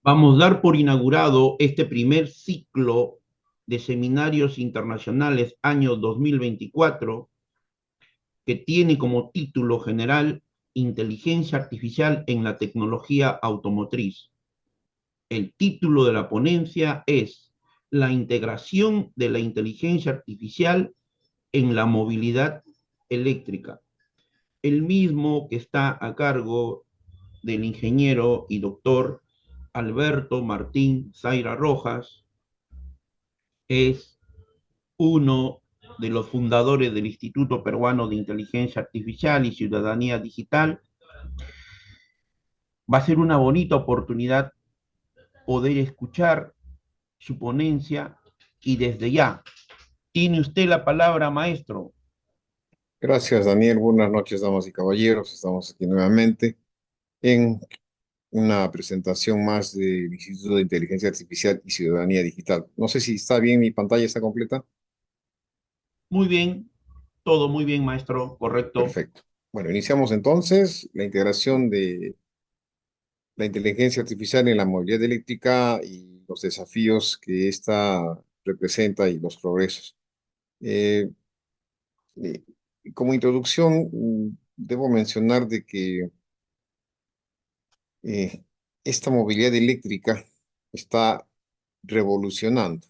Vamos a dar por inaugurado este primer ciclo de seminarios internacionales año 2024, que tiene como título general Inteligencia Artificial en la Tecnología Automotriz. El título de la ponencia es La integración de la inteligencia artificial en la movilidad eléctrica. El mismo que está a cargo del ingeniero y doctor Alberto Martín Zaira Rojas, es uno de los fundadores del Instituto Peruano de Inteligencia Artificial y Ciudadanía Digital. Va a ser una bonita oportunidad poder escuchar su ponencia y desde ya, tiene usted la palabra, maestro. Gracias, Daniel. Buenas noches, damas y caballeros. Estamos aquí nuevamente en una presentación más del Instituto de Inteligencia Artificial y Ciudadanía Digital. No sé si está bien, mi pantalla está completa. Muy bien, todo muy bien, maestro, correcto. Perfecto. Bueno, iniciamos entonces la integración de la inteligencia artificial en la movilidad eléctrica y los desafíos que esta representa y los progresos. Eh, eh, Como introducción, debo mencionar de que eh, esta movilidad eléctrica está revolucionando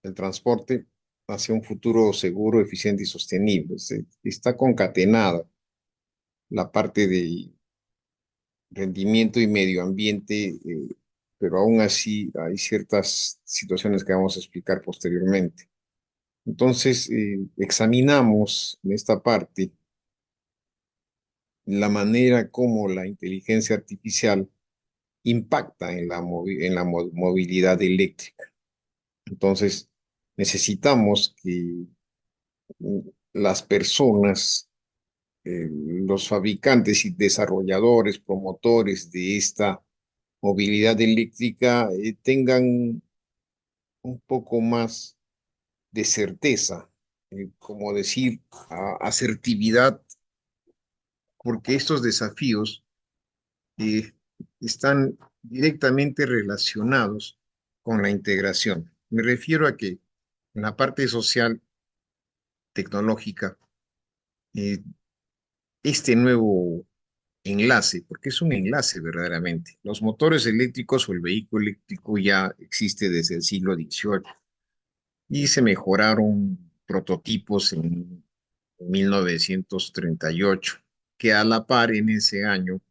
el transporte hacia un futuro seguro, eficiente y sostenible. Está concatenada la parte de rendimiento y medio ambiente, pero aún así hay ciertas situaciones que vamos a explicar posteriormente. Entonces, examinamos en esta parte la manera como la inteligencia artificial impacta en la movilidad eléctrica. Entonces, necesitamos que las personas, los fabricantes y desarrolladores, promotores de esta movilidad eléctrica, tengan un poco más de certeza, como decir, asertividad, porque estos desafíos eh, están directamente relacionados con la integración. Me refiero a que en la parte social, tecnológica, eh, este nuevo enlace, porque es un enlace verdaderamente. Los motores eléctricos o el vehículo eléctrico ya existe desde el siglo XVIII y se mejoraron prototipos en 1938, que a la par en ese año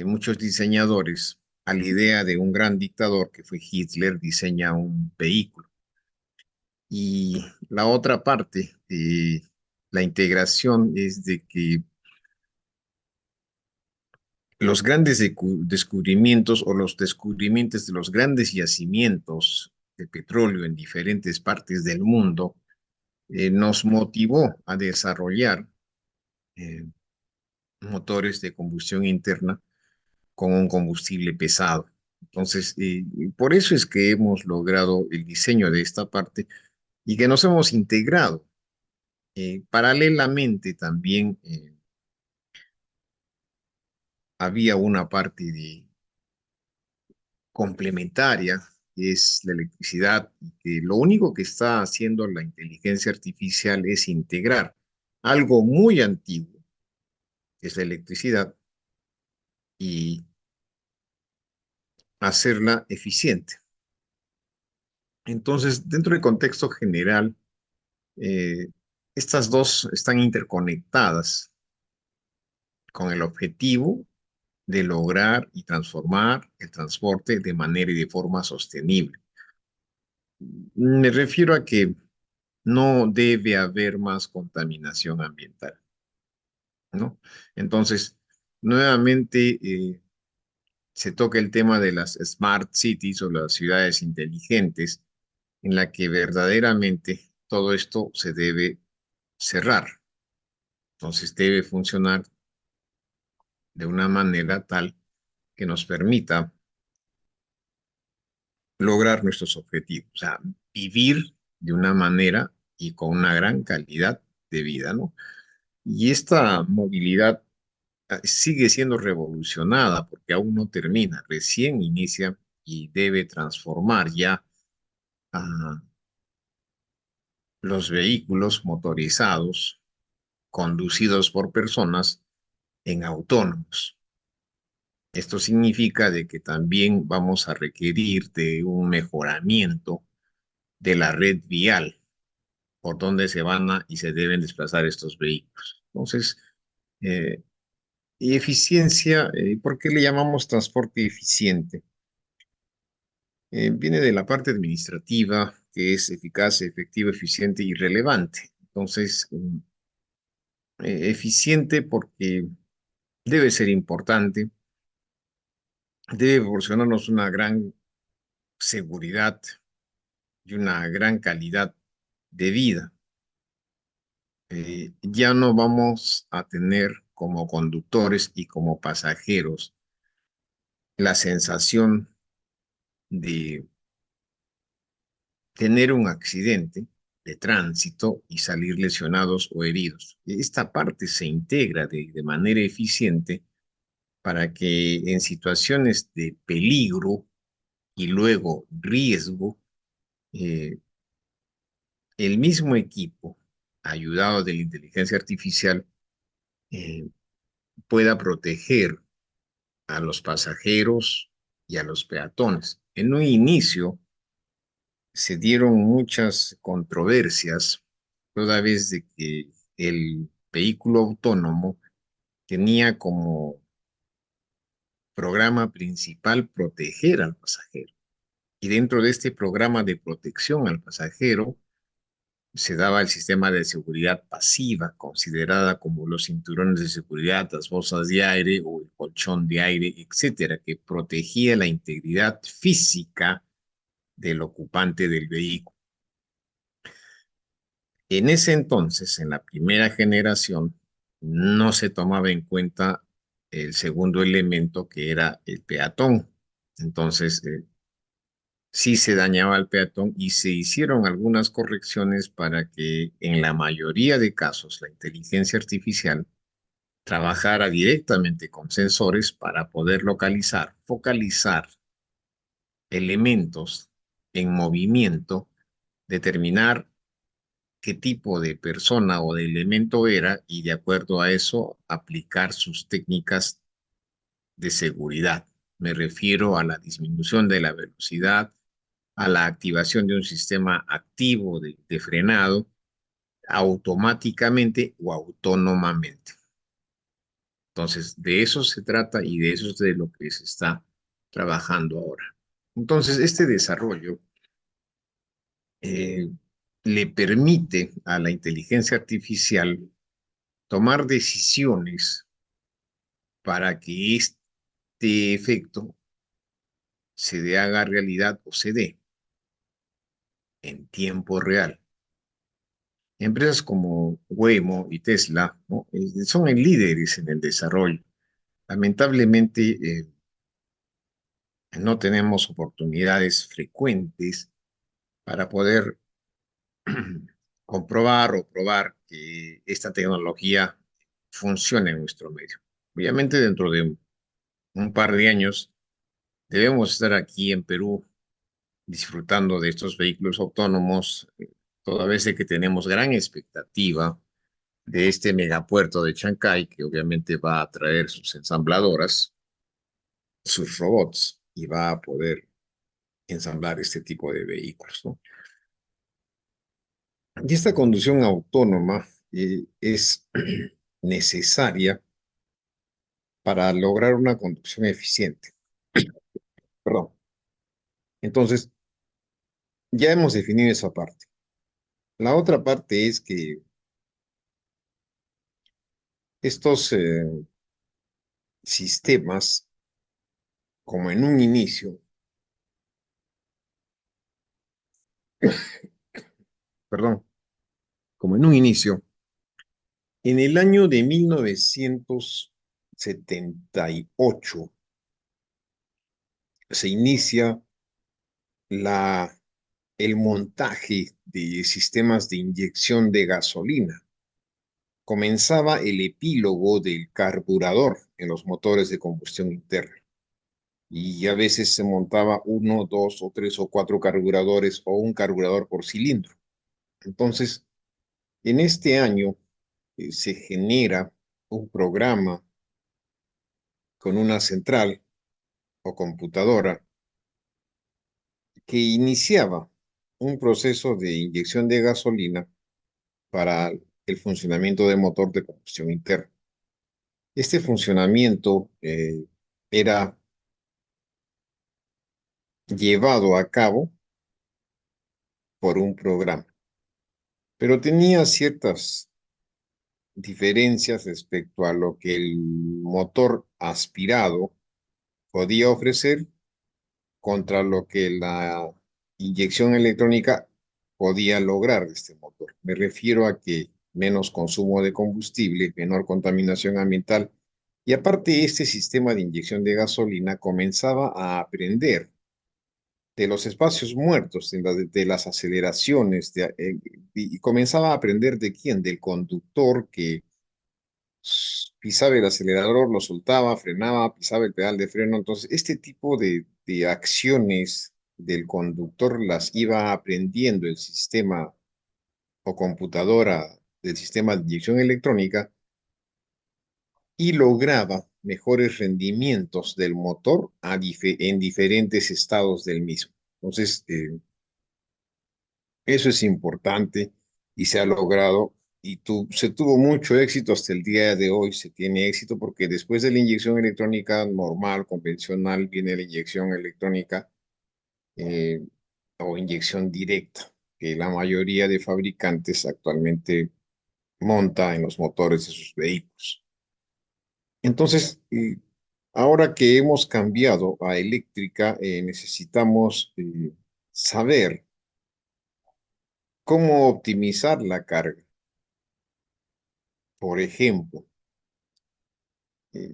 muchos diseñadores, a la idea de un gran dictador que fue Hitler, diseña un vehículo. Y la otra parte de la integración es de que los grandes descubrimientos o los descubrimientos de los grandes yacimientos de petróleo en diferentes partes del mundo nos motivó a desarrollar eh, motores de combustión interna con un combustible pesado. Entonces, por eso es que hemos logrado el diseño de esta parte y que nos hemos integrado. Paralelamente también había una parte de complementaria, que es la electricidad, y que lo único que está haciendo la inteligencia artificial es integrar algo muy antiguo, que es la electricidad, y hacerla eficiente. Entonces, dentro del contexto general, eh, estas dos están interconectadas con el objetivo de lograr y transformar el transporte de manera y de forma sostenible. Me refiero a que no debe haber más contaminación ambiental, ¿no? Entonces, nuevamente se toca el tema de las smart cities o las ciudades inteligentes, en la que verdaderamente todo esto se debe cerrar. Entonces, debe funcionar de una manera tal que nos permita lograr nuestros objetivos, o sea, vivir de una manera y con una gran calidad de vida, ¿no? Y esta movilidad sigue siendo revolucionada porque aún no termina, recién inicia y debe transformar ya a los vehículos motorizados conducidos por personas en autónomos. Esto significa de que también vamos a requerir de un mejoramiento de la red vial por donde se van y se deben desplazar estos vehículos. Entonces, eh, y eficiencia, ¿por qué le llamamos transporte eficiente? Viene de la parte administrativa, que es eficaz, efectivo, eficiente y relevante. Entonces, eficiente porque debe ser importante, debe proporcionarnos una gran seguridad y una gran calidad de vida. Ya no vamos a tener como conductores y como pasajeros la sensación de tener un accidente de tránsito y salir lesionados o heridos. Esta parte se integra de manera eficiente para que en situaciones de peligro y luego riesgo, eh, el mismo equipo, ayudado de la inteligencia artificial, eh, pueda proteger a los pasajeros y a los peatones. En un inicio se dieron muchas controversias, toda vez de que el vehículo autónomo tenía como programa principal proteger al pasajero. Y dentro de este programa de protección al pasajero se daba el sistema de seguridad pasiva, considerada como los cinturones de seguridad, las bolsas de aire o el colchón de aire, etcétera, que protegía la integridad física del ocupante del vehículo. En ese entonces, en la primera generación, no se tomaba en cuenta el segundo elemento que era el peatón. Entonces, sí se dañaba al peatón y se hicieron algunas correcciones para que en la mayoría de casos la inteligencia artificial trabajara directamente con sensores para poder localizar, focalizar elementos en movimiento, determinar qué tipo de persona o de elemento era y de acuerdo a eso aplicar sus técnicas de seguridad. Me refiero a la disminución de la velocidad, a la activación de un sistema activo de frenado automáticamente o autónomamente. Entonces, de eso se trata y de eso es de lo que se está trabajando ahora. Entonces, este desarrollo eh, le permite a la inteligencia artificial tomar decisiones para que este efecto se haga realidad o se dé en tiempo real. Empresas como Waymo y Tesla, ¿no? Son líderes en el desarrollo. Lamentablemente, no tenemos oportunidades frecuentes para poder comprobar o probar que esta tecnología funciona en nuestro medio. Obviamente, dentro de un par de años, debemos estar aquí en Perú disfrutando de estos vehículos autónomos, toda vez de que tenemos gran expectativa de este megapuerto de Chancay, que obviamente va a traer sus ensambladoras, sus robots, y va a poder ensamblar este tipo de vehículos, ¿no? Y esta conducción autónoma es necesaria para lograr una conducción eficiente. Perdón. Entonces, ya hemos definido esa parte. La otra parte es que estos sistemas, como en un inicio, perdón, como en un inicio, en el año de 1978 se inicia la, el montaje de sistemas de inyección de gasolina. comenzaba el epílogo del carburador en los motores de combustión interna. Y a veces se montaba uno, dos o tres o cuatro carburadores o un carburador por cilindro. Entonces, en este año se genera un programa con una central o computadora que iniciaba un proceso de inyección de gasolina para el funcionamiento del motor de combustión interna. Este funcionamiento era llevado a cabo por un programa, pero tenía ciertas diferencias respecto a lo que el motor aspirado podía ofrecer contra lo que la inyección electrónica podía lograr de este motor. Me refiero a que menos consumo de combustible, menor contaminación ambiental, y aparte este sistema de inyección de gasolina comenzaba a aprender de los espacios muertos, de las aceleraciones, y comenzaba a aprender de quién, del conductor que pisaba el acelerador, lo soltaba, frenaba, pisaba el pedal de freno. Entonces, este tipo de acciones del conductor las iba aprendiendo el sistema o computadora del sistema de inyección electrónica y lograba mejores rendimientos del motor en diferentes estados del mismo. Entonces, eso es importante y se ha logrado y se tuvo mucho éxito hasta el día de hoy. Se tiene éxito porque después de la inyección electrónica normal, convencional, viene la inyección electrónica eh, o inyección directa, que la mayoría de fabricantes actualmente monta en los motores de sus vehículos. Entonces, ahora que hemos cambiado a eléctrica, necesitamos saber cómo optimizar la carga. Por ejemplo,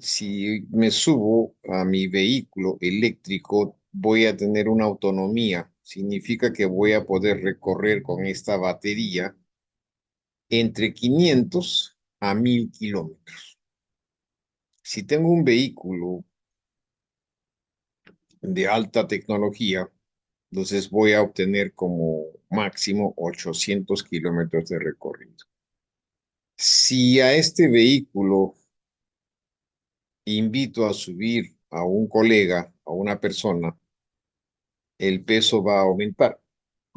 si me subo a mi vehículo eléctrico, voy a tener una autonomía. Significa que voy a poder recorrer con esta batería entre 500 a 1000 kilómetros. Si tengo un vehículo de alta tecnología, entonces voy a obtener como máximo 800 kilómetros de recorrido. Si a este vehículo invito a subir a un colega, a una persona, el peso va a aumentar.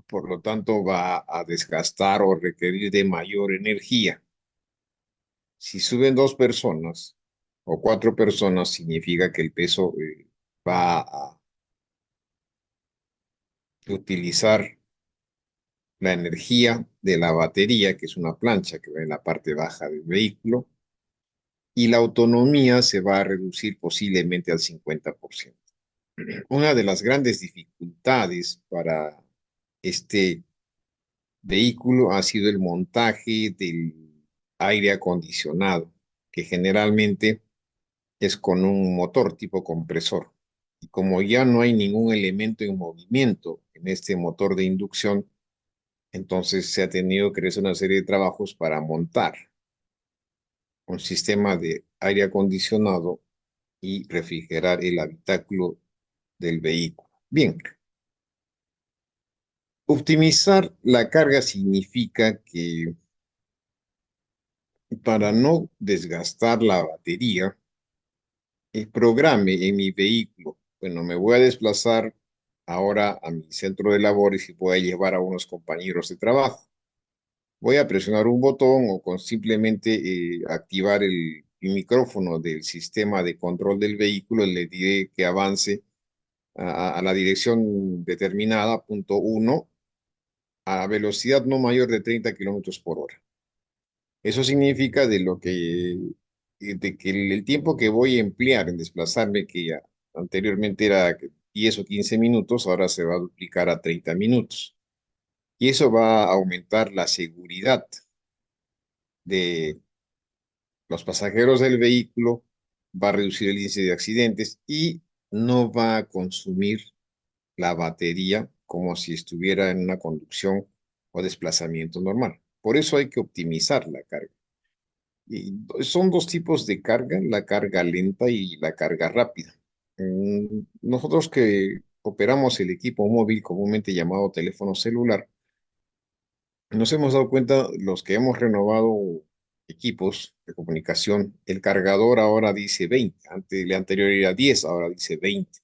Por lo tanto, va a desgastar o requerir de mayor energía. Si suben dos personas o cuatro personas, significa que el peso va a utilizar la energía de la batería, que es una plancha que va en la parte baja del vehículo, y la autonomía se va a reducir posiblemente al 50%. Una de las grandes dificultades para este vehículo ha sido el montaje del aire acondicionado, que generalmente es con un motor tipo compresor. Y como ya no hay ningún elemento en movimiento en este motor de inducción, entonces se ha tenido que hacer una serie de trabajos para montar un sistema de aire acondicionado y refrigerar el habitáculo del vehículo. Bien, optimizar la carga significa que para no desgastar la batería, programe en mi vehículo. Bueno, me voy a desplazar ahora a mi centro de labores y voy a llevar a unos compañeros de trabajo. Voy a presionar un botón o con simplemente activar el micrófono del sistema de control del vehículo, le diré que avance a la dirección determinada, punto 1, a velocidad no mayor de 30 kilómetros por hora. Eso significa de que el tiempo que voy a emplear en desplazarme, que ya anteriormente era 10 o 15 minutos, ahora se va a duplicar a 30 minutos. Y eso va a aumentar la seguridad de los pasajeros del vehículo, va a reducir el índice de accidentes y no va a consumir la batería como si estuviera en una conducción o desplazamiento normal. Por eso hay que optimizar la carga. Son dos tipos de carga, la carga lenta y la carga rápida. Nosotros que operamos el equipo móvil comúnmente llamado teléfono celular, nos hemos dado cuenta, los que hemos renovado equipos de comunicación, el cargador ahora dice 20, antes el anterior era 10, ahora dice 20.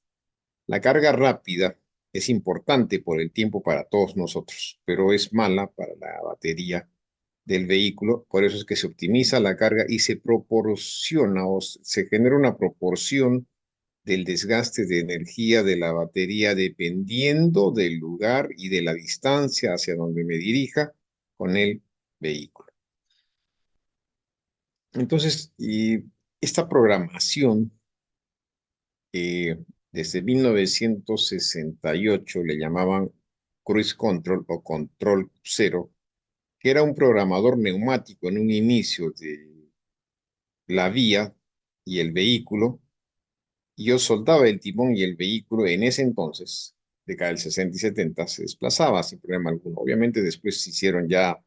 La carga rápida es importante por el tiempo para todos nosotros, pero es mala para la batería del vehículo. Por eso es que se optimiza la carga y se proporciona o se genera una proporción del desgaste de energía de la batería dependiendo del lugar y de la distancia hacia donde me dirija con el vehículo. Entonces, esta programación, desde 1968 le llamaban Cruise Control o Control Cero, que era un programador neumático en un inicio de la vía y el vehículo, y yo soltaba el timón y el vehículo en ese entonces, década del 60 y 70, se desplazaba sin problema alguno. Obviamente después se hicieron ya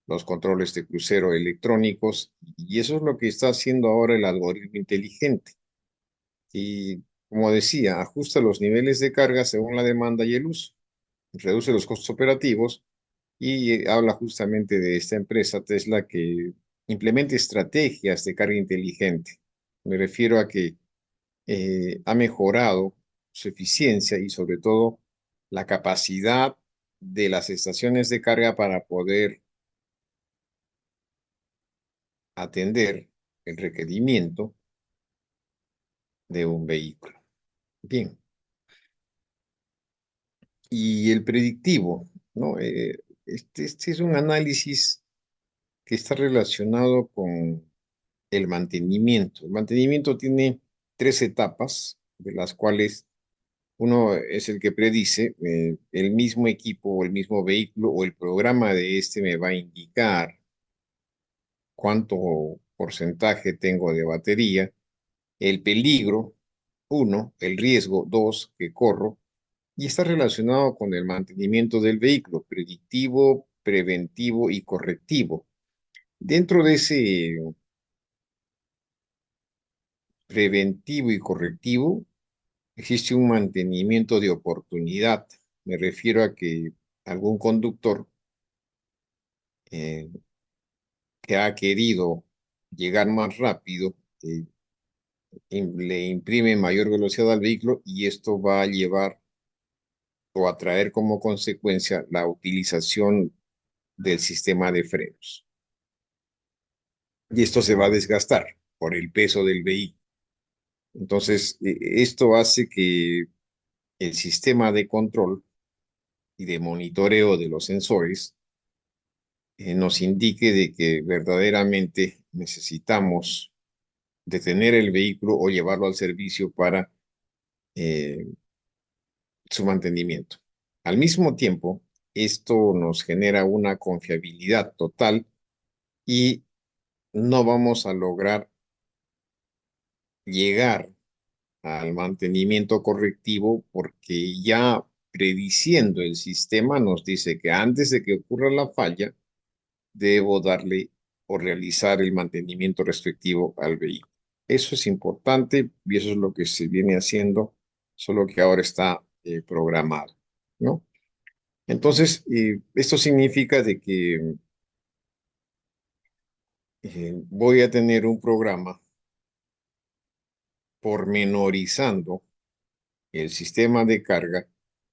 los controles de crucero electrónicos y eso es lo que está haciendo ahora el algoritmo inteligente. Y como decía, ajusta los niveles de carga según la demanda y el uso, reduce los costos operativos y habla justamente de esta empresa Tesla que implementa estrategias de carga inteligente. Me refiero a que ha mejorado su eficiencia y sobre todo la capacidad de las estaciones de carga para poder atender el requerimiento de un vehículo. Bien, y el predictivo, ¿no? Este es un análisis que está relacionado con el mantenimiento. El mantenimiento tiene tres etapas, de las cuales uno es el que predice, el mismo equipo o el mismo vehículo o el programa de este me va a indicar cuánto porcentaje tengo de batería, el peligro, uno, el riesgo, dos, que corro, y está relacionado con el mantenimiento del vehículo, predictivo, preventivo y correctivo. Dentro de ese preventivo y correctivo, existe un mantenimiento de oportunidad. Me refiero a que algún conductor eh, que ha querido llegar más rápido le imprime mayor velocidad al vehículo y esto va a llevar o a traer como consecuencia la utilización del sistema de frenos. Y esto se va a desgastar por el peso del vehículo. Entonces, esto hace que el sistema de control y de monitoreo de los sensores nos indique de que verdaderamente necesitamos detener el vehículo o llevarlo al servicio para eh, su mantenimiento. Al mismo tiempo, esto nos genera una confiabilidad total y no vamos a lograr llegar al mantenimiento correctivo porque ya prediciendo el sistema nos dice que antes de que ocurra la falla, debo darle o realizar el mantenimiento respectivo al vehículo. Eso es importante y eso es lo que se viene haciendo, solo que ahora está programado, ¿no? Entonces, esto significa de que voy a tener un programa pormenorizando el sistema de carga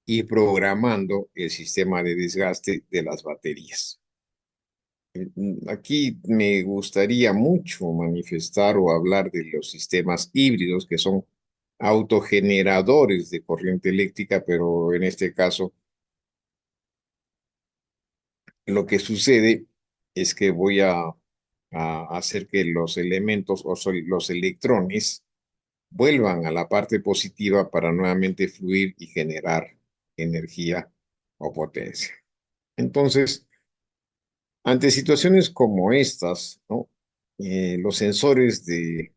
y programando el sistema de desgaste de las baterías. Aquí me gustaría mucho manifestar o hablar de los sistemas híbridos que son autogeneradores de corriente eléctrica, pero en este caso lo que sucede es que voy a hacer que los elementos o los electrones vuelvan a la parte positiva para nuevamente fluir y generar energía o potencia. Entonces, ante situaciones como estas, ¿no? Los sensores de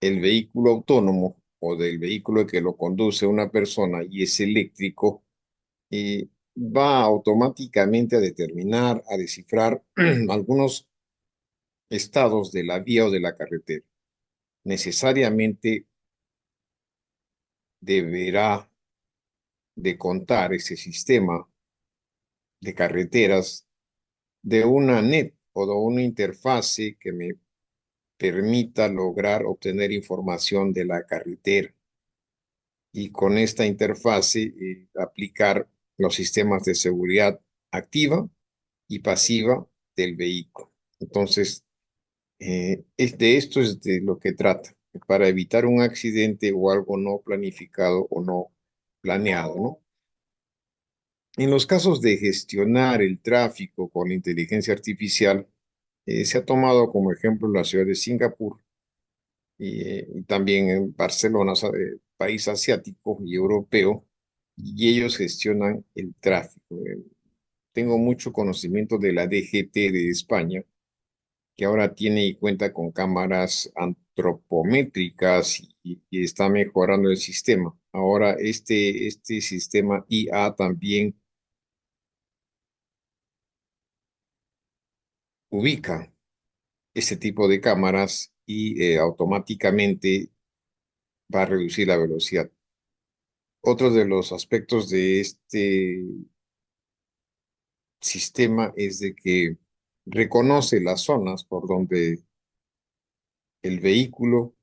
el vehículo autónomo o del vehículo que lo conduce una persona y es eléctrico, va automáticamente a determinar, a descifrar algunos estados de la vía o de la carretera. Necesariamente deberá de contar ese sistema de carreteras de una NET o de una interfase que me permita lograr obtener información de la carretera y con esta interfase aplicar los sistemas de seguridad activa y pasiva del vehículo. Entonces, de esto es de lo que trata, para evitar un accidente o algo no planificado o no planeado, ¿no? En los casos de gestionar el tráfico con inteligencia artificial, se ha tomado como ejemplo la ciudad de Singapur y también en Barcelona, país asiático y europeo, y ellos gestionan el tráfico. Tengo mucho conocimiento de la DGT de España, que ahora tiene y cuenta con cámaras antropométricas y está mejorando el sistema. Ahora este sistema IA también ubica este tipo de cámaras y automáticamente va a reducir la velocidad. Otro de los aspectos de este sistema es de que reconoce las zonas por donde el vehículo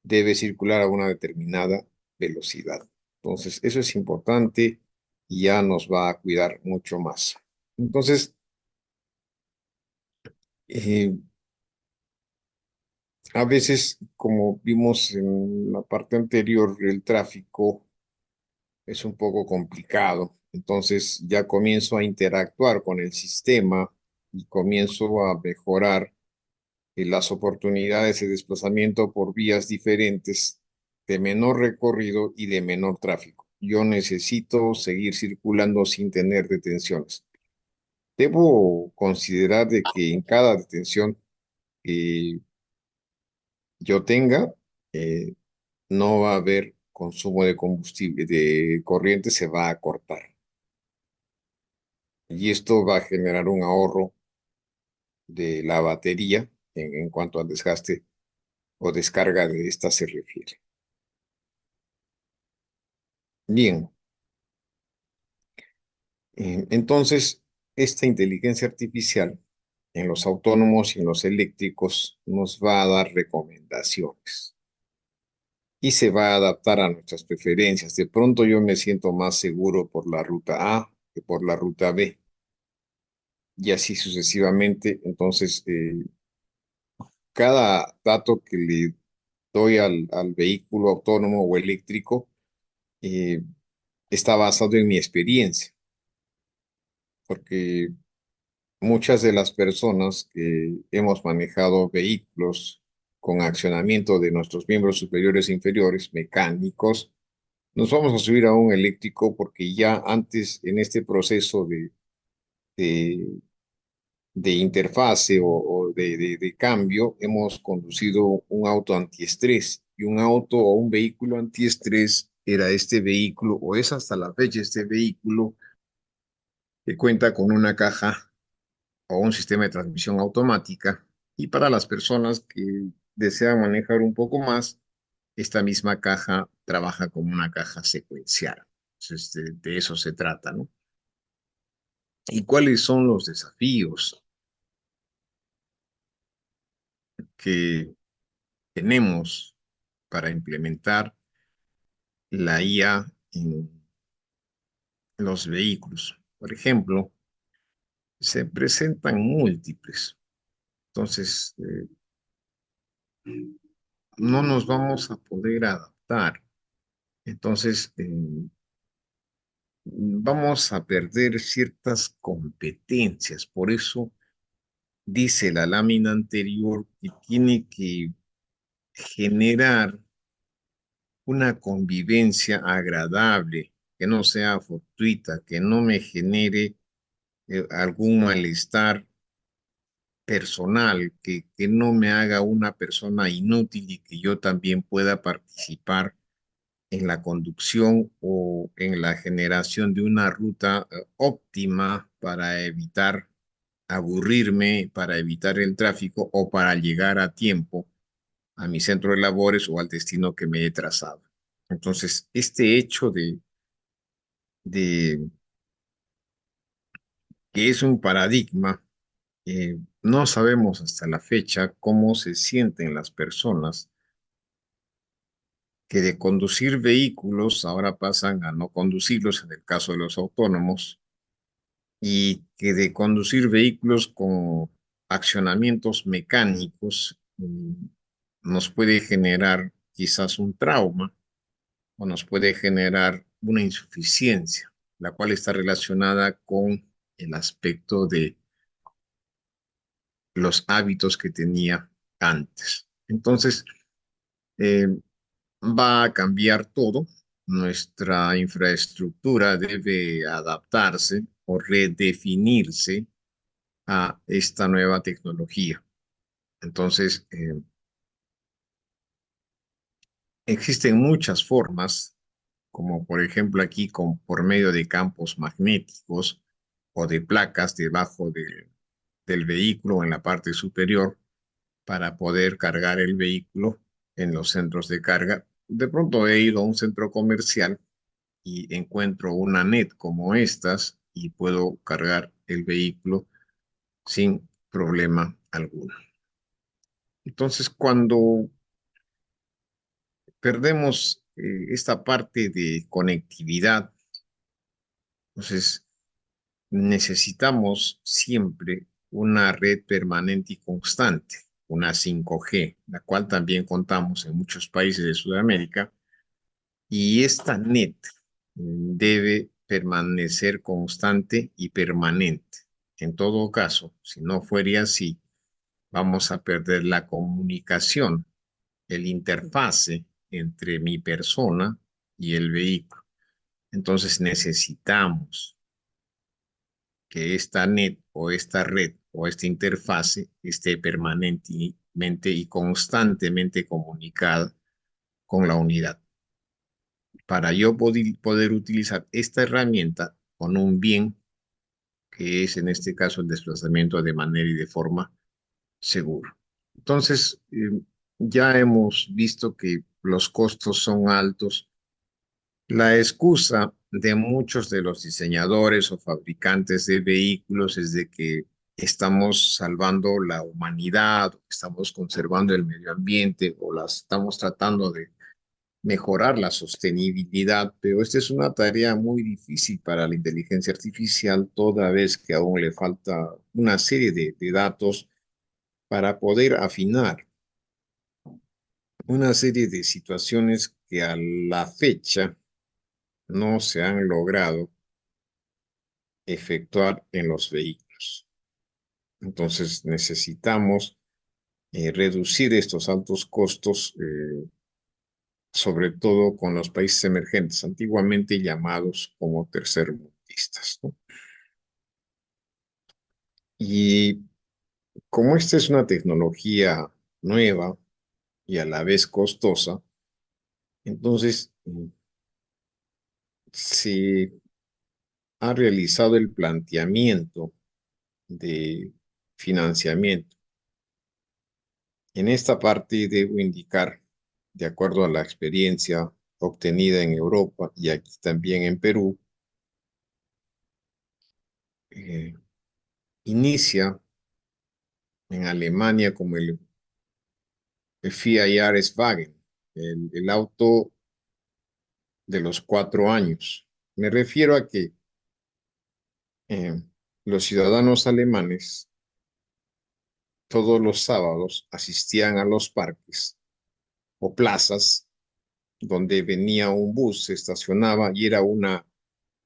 debe circular a una determinada velocidad. Entonces, eso es importante y ya nos va a cuidar mucho más. Entonces, eh, a veces, como vimos en la parte anterior, el tráfico es un poco complicado. Entonces, ya comienzo a interactuar con el sistema y comienzo a mejorar las oportunidades de desplazamiento por vías diferentes, de menor recorrido y de menor tráfico. Yo necesito seguir circulando sin tener detenciones. Debo considerar de que en cada detención que yo tenga, eh, no va a haber consumo de combustible, de corriente se va a cortar. Y esto va a generar un ahorro de la batería en cuanto al desgaste o descarga de esta se refiere. Bien, entonces esta inteligencia artificial en los autónomos y en los eléctricos nos va a dar recomendaciones y se va a adaptar a nuestras preferencias. De pronto yo me siento más seguro por la ruta A que por la ruta B y así sucesivamente. Entonces, cada dato que le doy al vehículo autónomo o eléctrico eh, está basado en mi experiencia, porque muchas de las personas que hemos manejado vehículos con accionamiento de nuestros miembros superiores e inferiores, mecánicos, nos vamos a subir a un eléctrico porque ya antes en este proceso de, de interfase o de cambio hemos conducido un auto antiestrés y un auto o un vehículo antiestrés era este vehículo o es hasta la fecha este vehículo que cuenta con una caja o un sistema de transmisión automática. Y para las personas que desean manejar un poco más, esta misma caja trabaja como una caja secuencial. Entonces, de eso se trata, ¿no? ¿Y cuáles son los desafíos que tenemos para implementar la IA en los vehículos? Por ejemplo, se presentan múltiples. Entonces, no nos vamos a poder adaptar. Entonces, vamos a perder ciertas competencias. Por eso dice la lámina anterior que tiene que generar una convivencia agradable, que no sea fortuita, que no me genere algún malestar personal, que no me haga una persona inútil y que yo también pueda participar en la conducción o en la generación de una ruta óptima para evitar aburrirme, para evitar el tráfico o para llegar a tiempo a mi centro de labores o al destino que me he trazado. Entonces, este hecho de que es un paradigma, no sabemos hasta la fecha cómo se sienten las personas que de conducir vehículos ahora pasan a no conducirlos en el caso de los autónomos y que de conducir vehículos con accionamientos mecánicos nos puede generar quizás un trauma o nos puede generar una insuficiencia, la cual está relacionada con el aspecto de los hábitos que tenía antes. Entonces, eh, va a cambiar todo. Nuestra infraestructura debe adaptarse o redefinirse a esta nueva tecnología. Entonces, existen muchas formas, como por ejemplo aquí por medio de campos magnéticos o de placas debajo del vehículo en la parte superior para poder cargar el vehículo en los centros de carga. De pronto he ido a un centro comercial y encuentro una net como estas y puedo cargar el vehículo sin problema alguno. Entonces, cuando perdemos esta parte de conectividad, entonces necesitamos siempre una red permanente y constante, una 5G, la cual también contamos en muchos países de Sudamérica, y esta net debe permanecer constante y permanente. En todo caso, si no fuera así, vamos a perder la comunicación, el interfase entre mi persona y el vehículo. Entonces necesitamos que esta net o esta red o esta interfase esté permanentemente y constantemente comunicada con la unidad para yo poder utilizar esta herramienta con un bien que es en este caso el desplazamiento de manera y de forma segura. Entonces, ya hemos visto que los costos son altos. La excusa de muchos de los diseñadores o fabricantes de vehículos es de que estamos salvando la humanidad, estamos conservando el medio ambiente o las estamos tratando de mejorar la sostenibilidad, pero esta es una tarea muy difícil para la inteligencia artificial, toda vez que aún le falta una serie de datos para poder afinar una serie de situaciones que a la fecha no se han logrado efectuar en los vehículos. Entonces necesitamos reducir estos altos costos, sobre todo con los países emergentes, antiguamente llamados como tercermundistas, ¿no? Y como esta es una tecnología nueva y a la vez costosa, entonces se ha realizado el planteamiento de financiamiento. En esta parte debo indicar, de acuerdo a la experiencia obtenida en Europa y aquí también en Perú, eh, inicia en Alemania como el Fiat Jahreswagen, el auto de los 4 años. Me refiero a que eh, los ciudadanos alemanes todos los sábados asistían a los parques o plazas donde venía un bus, se estacionaba y era una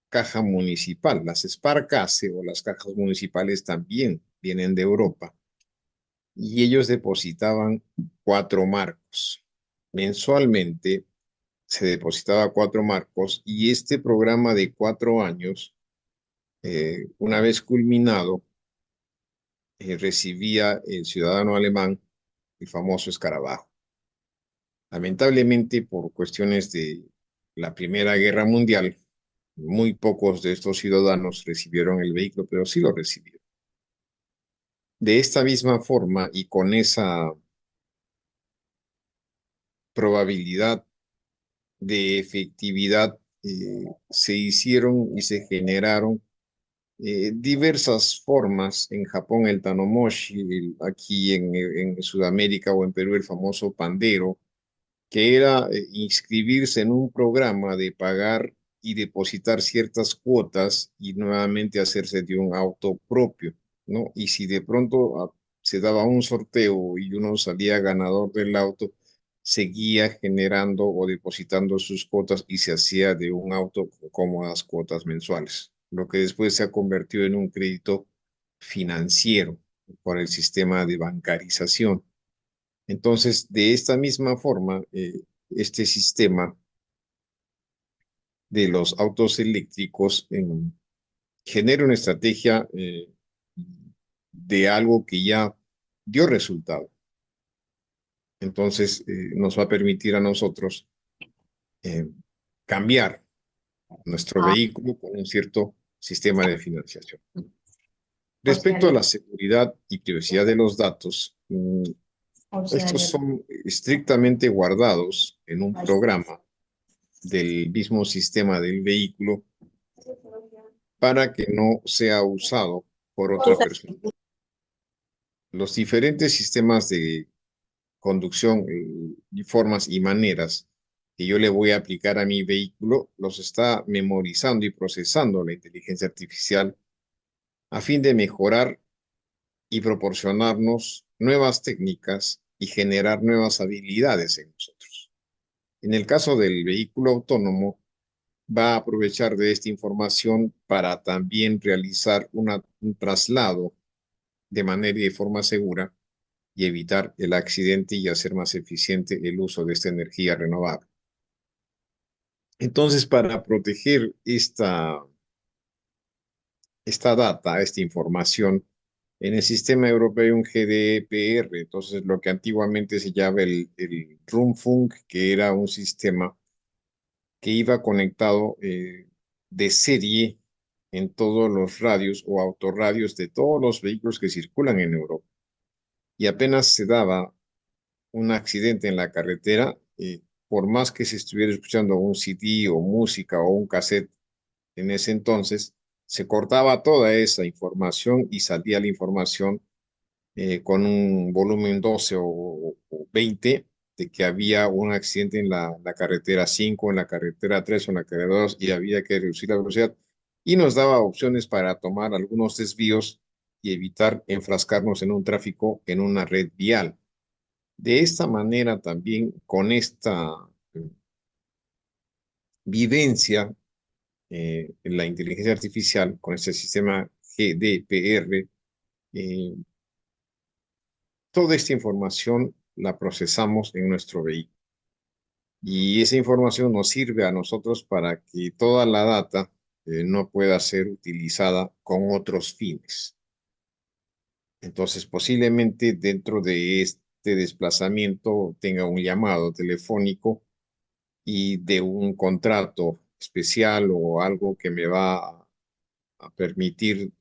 caja municipal. Las Sparkasse o las cajas municipales también vienen de Europa y ellos depositaban 4 marcos. Mensualmente se depositaba 4 marcos y este programa de 4 años, una vez culminado, recibía el ciudadano alemán el famoso escarabajo. Lamentablemente, por cuestiones de la Primera Guerra Mundial, muy pocos de estos ciudadanos recibieron el vehículo, pero sí lo recibieron. De esta misma forma y con esa probabilidad de efectividad, se hicieron y se generaron diversas formas. En Japón el Tanomoshi, aquí en Sudamérica o en Perú el famoso pandero, que era inscribirse en un programa de pagar y depositar ciertas cuotas y nuevamente hacerse de un auto propio, ¿no? Y si de pronto se daba un sorteo y uno salía ganador del auto, seguía generando o depositando sus cuotas y se hacía de un auto con cómodas cuotas mensuales, lo que después se ha convertido en un crédito financiero por el sistema de bancarización. Entonces, de esta misma forma, este sistema de los autos eléctricos genera una estrategia de algo que ya dio resultado. Entonces, nos va a permitir a nosotros eh, cambiar nuestro vehículo con un cierto sistema de financiación. Respecto a la seguridad y privacidad de los datos, estos son estrictamente guardados en un programa del mismo sistema del vehículo para que no sea usado por otra persona. Los diferentes sistemas de conducción y formas y maneras que yo le voy a aplicar a mi vehículo los está memorizando y procesando la inteligencia artificial a fin de mejorar y proporcionarnos nuevas técnicas y generar nuevas habilidades en nosotros. En el caso del vehículo autónomo, va a aprovechar de esta información para también realizar un traslado de manera y de forma segura y evitar el accidente y hacer más eficiente el uso de esta energía renovable. Entonces, para proteger esta data, esta información, en el sistema europeo hay un GDPR, entonces lo que antiguamente se llama el Rundfunk, que era un sistema que iba conectado de serie en todos los radios o autorradios de todos los vehículos que circulan en Europa. Y apenas se daba un accidente en la carretera, por más que se estuviera escuchando un CD o música o un cassette en ese entonces, se cortaba toda esa información y salía la información con un volumen 12 o 20 de que había un accidente en la carretera 5, en la carretera 3 o en la carretera 2 y había que reducir la velocidad. Y nos daba opciones para tomar algunos desvíos y evitar enfrascarnos en un tráfico en una red vial. De esta manera también con esta vivencia en la inteligencia artificial, con este sistema GDPR, eh, toda esta información la procesamos en nuestro vehículo. Y esa información nos sirve a nosotros para que toda la data no pueda ser utilizada con otros fines. Entonces, posiblemente dentro de este desplazamiento tenga un llamado telefónico y de un contrato especial o algo que me va a permitir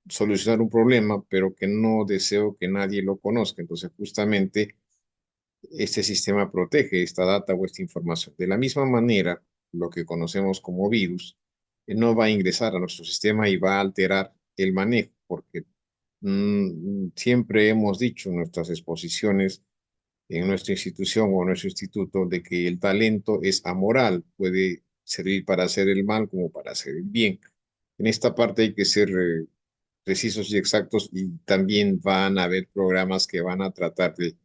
solucionar un problema, pero que no deseo que nadie lo conozca. Entonces, justamente este sistema protege esta data o esta información. De la misma manera, lo que conocemos como virus no va a ingresar a nuestro sistema y va a alterar el manejo, porque siempre hemos dicho en nuestras exposiciones en nuestra institución o nuestro instituto de que el talento es amoral, puede servir para hacer el mal como para hacer el bien. En esta parte hay que ser precisos y exactos y también van a haber programas que van a tratar de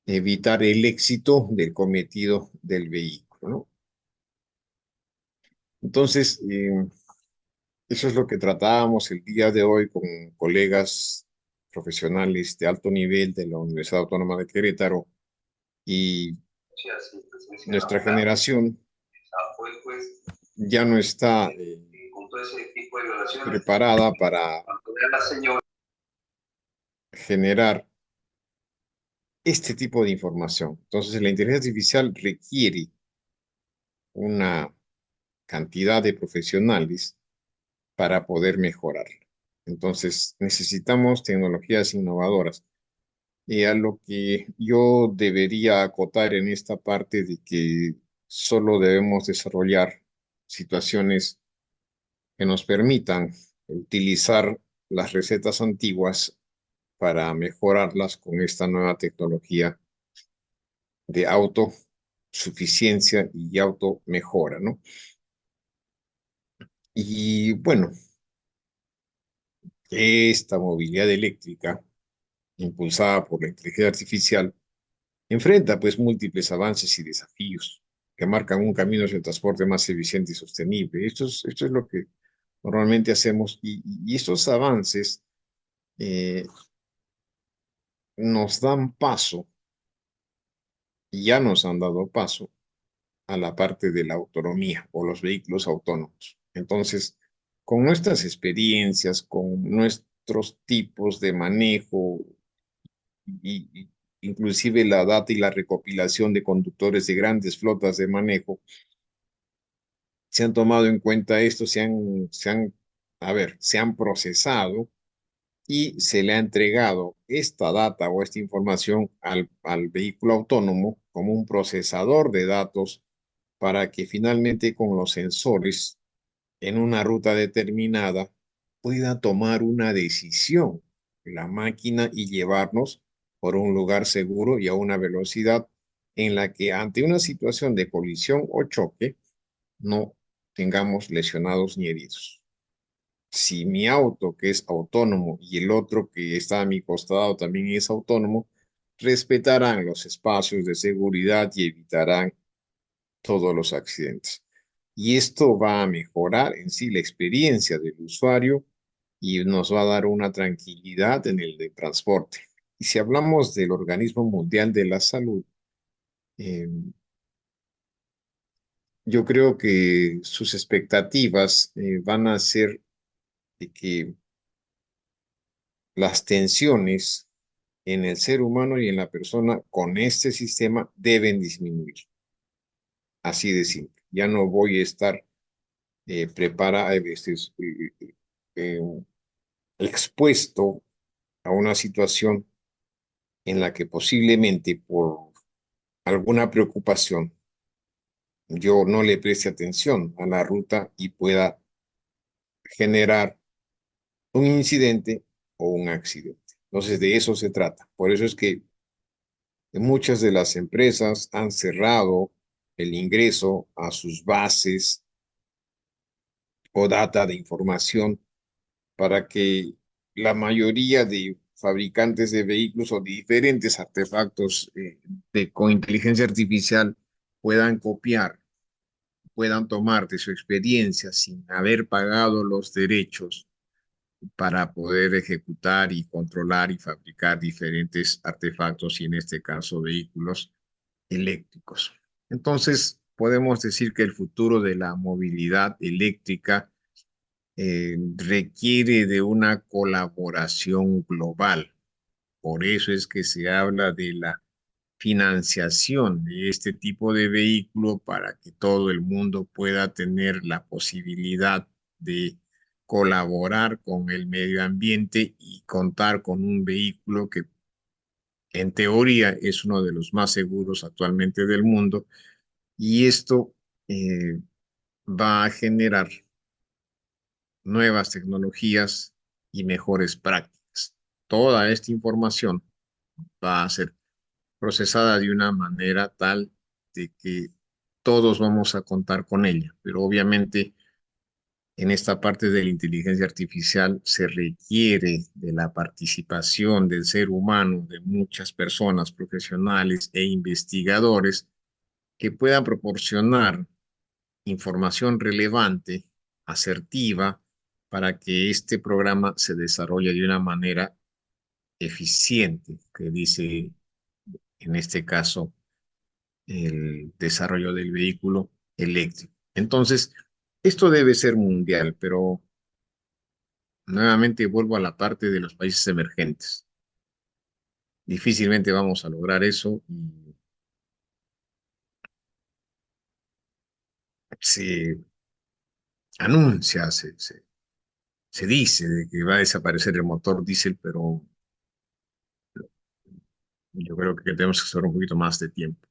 evitar el éxito del cometido del vehículo, ¿no? Entonces, eso es lo que tratábamos el día de hoy con colegas profesionales de alto nivel de la Universidad Autónoma de Querétaro y nuestra generación ya no está preparada para generar este tipo de información. Entonces, la inteligencia artificial requiere una cantidad de profesionales para poder mejorar. Entonces, necesitamos tecnologías innovadoras. Y a lo que yo debería acotar en esta parte de que solo debemos desarrollar situaciones que nos permitan utilizar las recetas antiguas para mejorarlas con esta nueva tecnología de autosuficiencia y automejora, ¿no? Y bueno, esta movilidad eléctrica, impulsada por la inteligencia artificial, enfrenta pues múltiples avances y desafíos que marcan un camino hacia el transporte más eficiente y sostenible. Esto es lo que normalmente hacemos y estos avances eh, nos dan paso, y ya nos han dado paso a la parte de la autonomía o los vehículos autónomos. Entonces, con nuestras experiencias, con nuestros tipos de manejo y inclusive la data y la recopilación de conductores de grandes flotas de manejo, se han tomado en cuenta esto, se han procesado y se le ha entregado esta data o esta información al vehículo autónomo como un procesador de datos para que finalmente con los sensores en una ruta determinada pueda tomar una decisión la máquina y llevarnos por un lugar seguro y a una velocidad en la que ante una situación de colisión o choque no tengamos lesionados ni heridos. Si mi auto, que es autónomo, y el otro que está a mi costado también es autónomo, respetarán los espacios de seguridad y evitarán todos los accidentes. Y esto va a mejorar en sí la experiencia del usuario y nos va a dar una tranquilidad en el de transporte. Y si hablamos del Organismo Mundial de la Salud, eh, yo creo que sus expectativas van a ser de que las tensiones en el ser humano y en la persona con este sistema deben disminuir. Así de simple. Ya no voy a estar preparado, eh, expuesto a una situación en la que posiblemente por alguna preocupación yo no le preste atención a la ruta y pueda generar un incidente o un accidente. Entonces, de eso se trata. Por eso es que muchas de las empresas han cerrado el ingreso a sus bases o data de información para que la mayoría de fabricantes de vehículos o de diferentes artefactos con inteligencia artificial puedan copiar, puedan tomar de su experiencia sin haber pagado los derechos para poder ejecutar y controlar y fabricar diferentes artefactos y en este caso vehículos eléctricos. Entonces, podemos decir que el futuro de la movilidad eléctrica requiere de una colaboración global. Por eso es que se habla de la financiación de este tipo de vehículo para que todo el mundo pueda tener la posibilidad de colaborar con el medio ambiente y contar con un vehículo que en teoría es uno de los más seguros actualmente del mundo y esto eh, va a generar nuevas tecnologías y mejores prácticas. Toda esta información va a ser procesada de una manera tal de que todos vamos a contar con ella, pero obviamente en esta parte de la inteligencia artificial se requiere de la participación del ser humano, de muchas personas profesionales e investigadores que puedan proporcionar información relevante, asertiva, para que este programa se desarrolle de una manera eficiente, que dice en este caso el desarrollo del vehículo eléctrico. Entonces, esto debe ser mundial, pero nuevamente vuelvo a la parte de los países emergentes. Difícilmente vamos a lograr eso y se anuncia, se se dice de que va a desaparecer el motor diésel, pero yo creo que tenemos que esperar un poquito más de tiempo.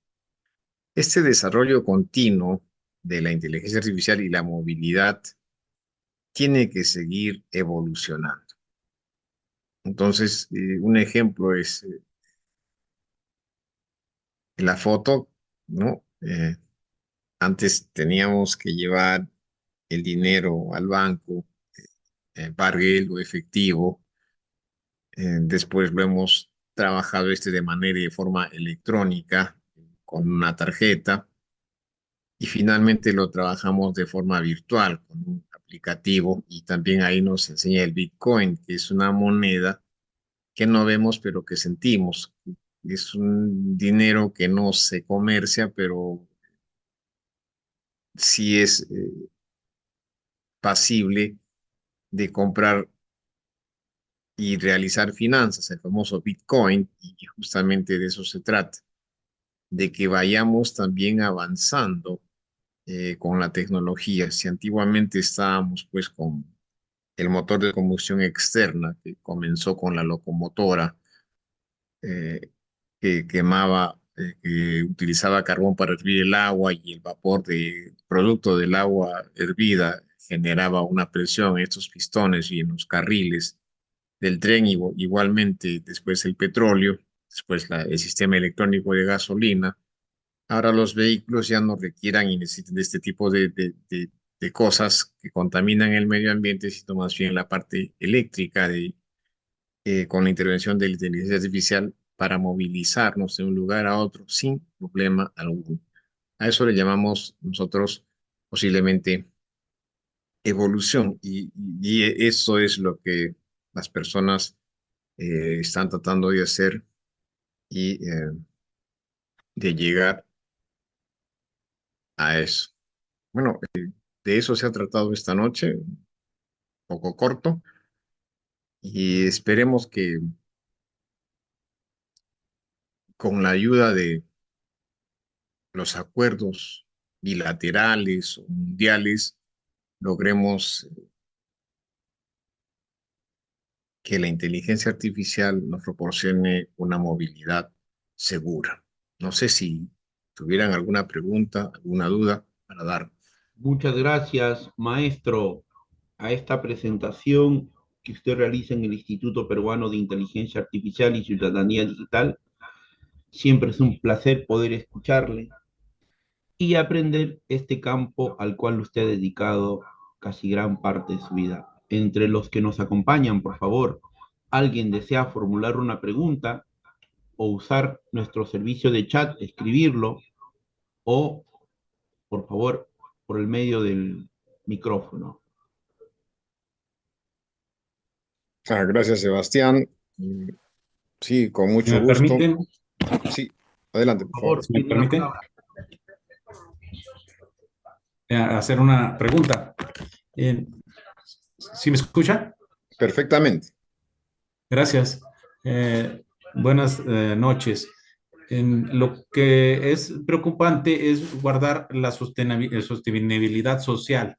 Este desarrollo continuo de la inteligencia artificial y la movilidad tiene que seguir evolucionando. Entonces, un ejemplo es la foto, ¿no? Antes teníamos que llevar el dinero al banco, barril o efectivo. Después lo hemos trabajado de manera y de forma electrónica, con una tarjeta. Y finalmente lo trabajamos de forma virtual, con un aplicativo. Y también ahí nos enseña el Bitcoin, que es una moneda que no vemos, pero que sentimos. Es un dinero que no se comercia, pero sí es pasible de comprar y realizar finanzas, el famoso Bitcoin, y justamente de eso se trata, de que vayamos también avanzando con la tecnología. Si antiguamente estábamos pues con el motor de combustión externa, que comenzó con la locomotora, eh, que quemaba, que utilizaba carbón para hervir el agua y el vapor de producto del agua hervida generaba una presión en estos pistones y en los carriles del tren, igualmente después el petróleo, después el sistema electrónico de gasolina. Ahora los vehículos ya no requieran y necesitan de este tipo de cosas que contaminan el medio ambiente, sino más bien la parte eléctrica con la intervención de la inteligencia artificial para movilizarnos de un lugar a otro sin problema alguno. A eso le llamamos nosotros posiblemente evolución y eso es lo que las personas están tratando de hacer y de llegar a eso. Bueno, de eso se ha tratado esta noche, un poco corto, y esperemos que con la ayuda de los acuerdos bilaterales o mundiales logremos que la inteligencia artificial nos proporcione una movilidad segura. No sé si tuvieran alguna pregunta, alguna duda para dar. Muchas gracias, maestro, a esta presentación que usted realiza en el Instituto Peruano de Inteligencia Artificial y Ciudadanía Digital. Siempre es un placer poder escucharle y aprender este campo al cual usted ha dedicado casi gran parte de su vida. Entre los que nos acompañan, por favor, alguien desea formular una pregunta o usar nuestro servicio de chat, escribirlo o, por favor, por el medio del micrófono. Gracias, Sebastián. Sí, con Si mucho me gusto. permiten, Sí, adelante, por Por favor. favor, si me tiene la permiten palabra. hacer una pregunta. Eh, ¿Sí me escucha? Perfectamente. Gracias. Buenas noches. Lo que es preocupante es guardar la sostenibilidad social.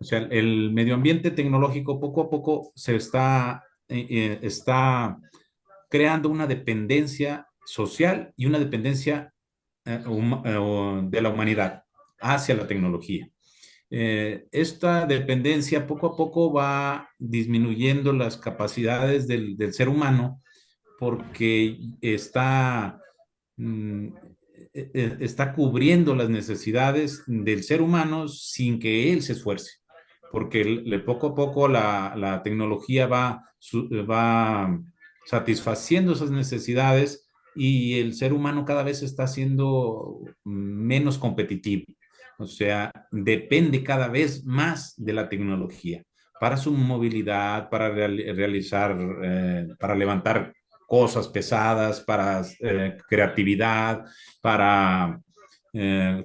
O sea, el medio ambiente tecnológico poco a poco está creando una dependencia social y una dependencia de la humanidad hacia la tecnología. Esta dependencia poco a poco va disminuyendo las capacidades del ser humano porque mm, está cubriendo las necesidades del ser humano sin que él se esfuerce, porque poco a poco la tecnología va satisfaciendo esas necesidades y el ser humano cada vez está siendo menos competitivo. O sea, depende cada vez más de la tecnología para su movilidad, para realizar, para levantar cosas pesadas, para creatividad, para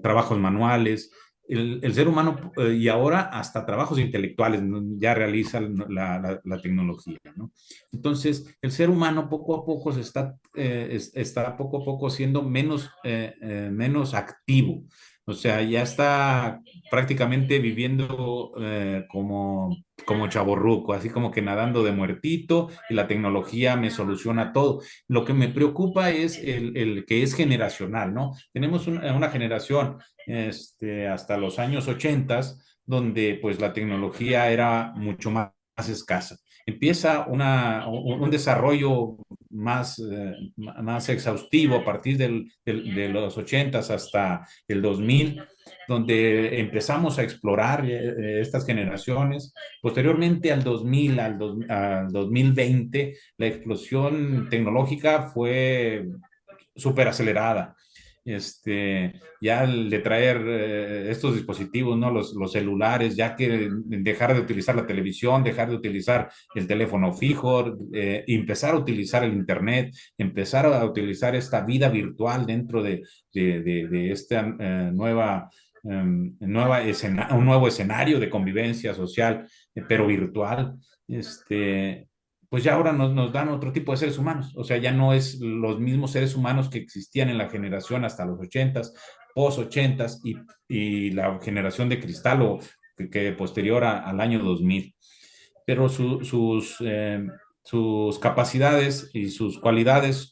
trabajos manuales. El ser humano, y ahora hasta trabajos intelectuales, ¿no? Ya realiza la tecnología, ¿no? Entonces, el ser humano poco a poco está poco a poco siendo menos activo. O sea, ya está prácticamente viviendo como chavorruco, así como que nadando de muertito y la tecnología me soluciona todo. Lo que me preocupa es el que es generacional, ¿no? Tenemos una generación hasta los años 80 donde pues la tecnología era mucho más escasa. Empieza un desarrollo más exhaustivo a partir de los 80 hasta el 2000, donde empezamos a explorar estas generaciones. Posteriormente al 2000, al 2020, la explosión tecnológica fue súper acelerada. Ya el de traer estos dispositivos, ¿no? Los celulares, ya que dejar de utilizar la televisión, dejar de utilizar el teléfono fijo, empezar a utilizar el internet, empezar a utilizar esta vida virtual dentro de esta un nuevo escenario de convivencia social, pero virtual. Pues ya ahora nos dan otro tipo de seres humanos, o sea, ya no es los mismos seres humanos que existían en la generación hasta los 80s, post 80s y la generación de cristal o que posterior al año 2000. Pero sus capacidades y sus cualidades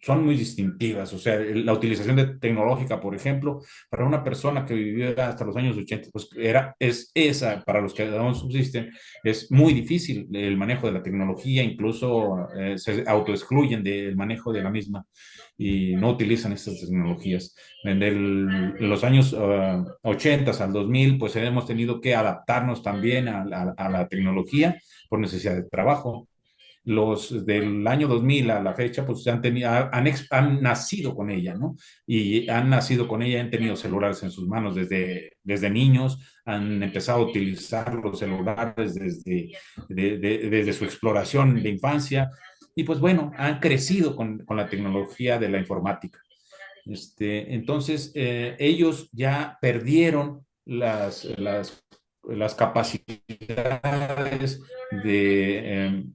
son muy distintivas. O sea, la utilización de tecnológica, por ejemplo, para una persona que vivió hasta los años 80, pues es esa, para los que aún subsisten, es muy difícil el manejo de la tecnología, incluso se autoexcluyen del manejo de la misma y no utilizan estas tecnologías. En los años 80 al 2000, pues hemos tenido que adaptarnos también a la tecnología por necesidad de trabajo. Los del año 2000 a la fecha, pues han nacido con ella, ¿no? Y han nacido con ella, han tenido celulares en sus manos desde niños, han empezado a utilizar los celulares desde su exploración de infancia, y pues bueno, han crecido con la tecnología de la informática. Entonces, ellos ya perdieron las capacidades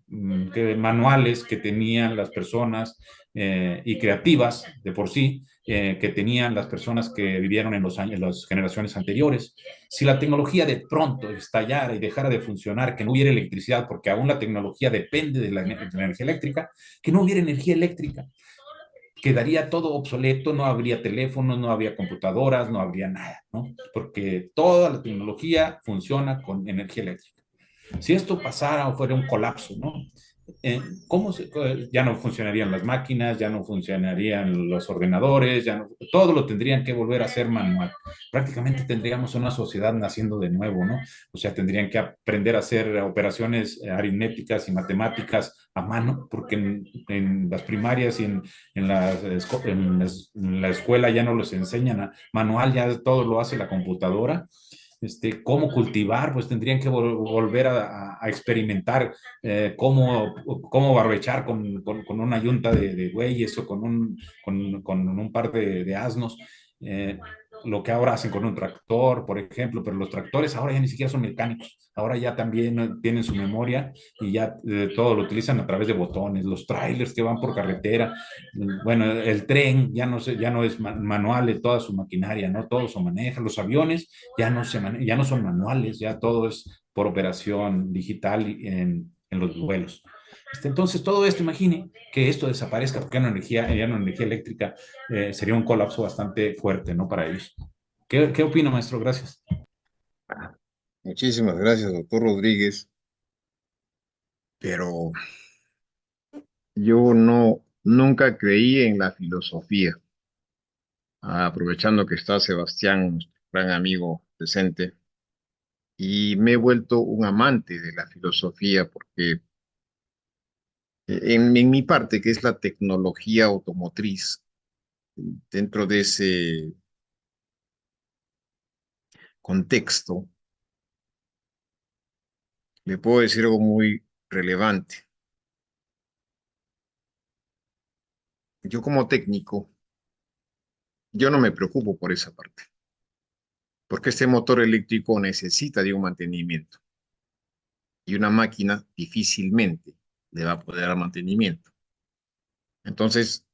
manuales que tenían las personas y creativas de por sí, que tenían las personas que vivieron en las generaciones anteriores. Si la tecnología de pronto estallara y dejara de funcionar, que no hubiera electricidad, porque aún la tecnología depende de la energía eléctrica, que no hubiera energía eléctrica, quedaría todo obsoleto, no habría teléfonos, no habría computadoras, no habría nada, ¿no? Porque toda la tecnología funciona con energía eléctrica. Si esto pasara o fuera un colapso, ¿no? Ya no funcionarían las máquinas, ya no funcionarían los ordenadores, todo lo tendrían que volver a hacer manual. Prácticamente tendríamos una sociedad naciendo de nuevo, ¿no? O sea, tendrían que aprender a hacer operaciones aritméticas y matemáticas a mano, porque en las primarias y en la escuela ya no los enseñan manual, ya todo lo hace la computadora. Cómo cultivar, pues tendrían que volver a experimentar cómo barbechar con una yunta de bueyes o con un par de asnos. eh, lo que ahora hacen con un tractor, por ejemplo, pero los tractores ahora ya ni siquiera son mecánicos, ahora ya también tienen su memoria y ya todo lo utilizan a través de botones, los trailers que van por carretera, bueno, el tren ya no es manual de toda su maquinaria, ¿no? Todo se maneja, los aviones ya no son manuales, ya todo es por operación digital en los vuelos. Entonces, todo esto, imagine que esto desaparezca porque ya no energía eléctrica, sería un colapso bastante fuerte, ¿no? Para ellos. ¿Qué opina, maestro? Gracias. Muchísimas gracias, doctor Rodríguez, pero yo nunca creí en la filosofía. Aprovechando que está Sebastián, nuestro gran amigo presente, y me he vuelto un amante de la filosofía porque en mi parte, que es la tecnología automotriz, dentro de ese contexto, le puedo decir algo muy relevante. Yo como técnico, yo no me preocupo por esa parte, porque este motor eléctrico necesita de un mantenimiento y una máquina difícilmente le va a poder dar mantenimiento. Entonces,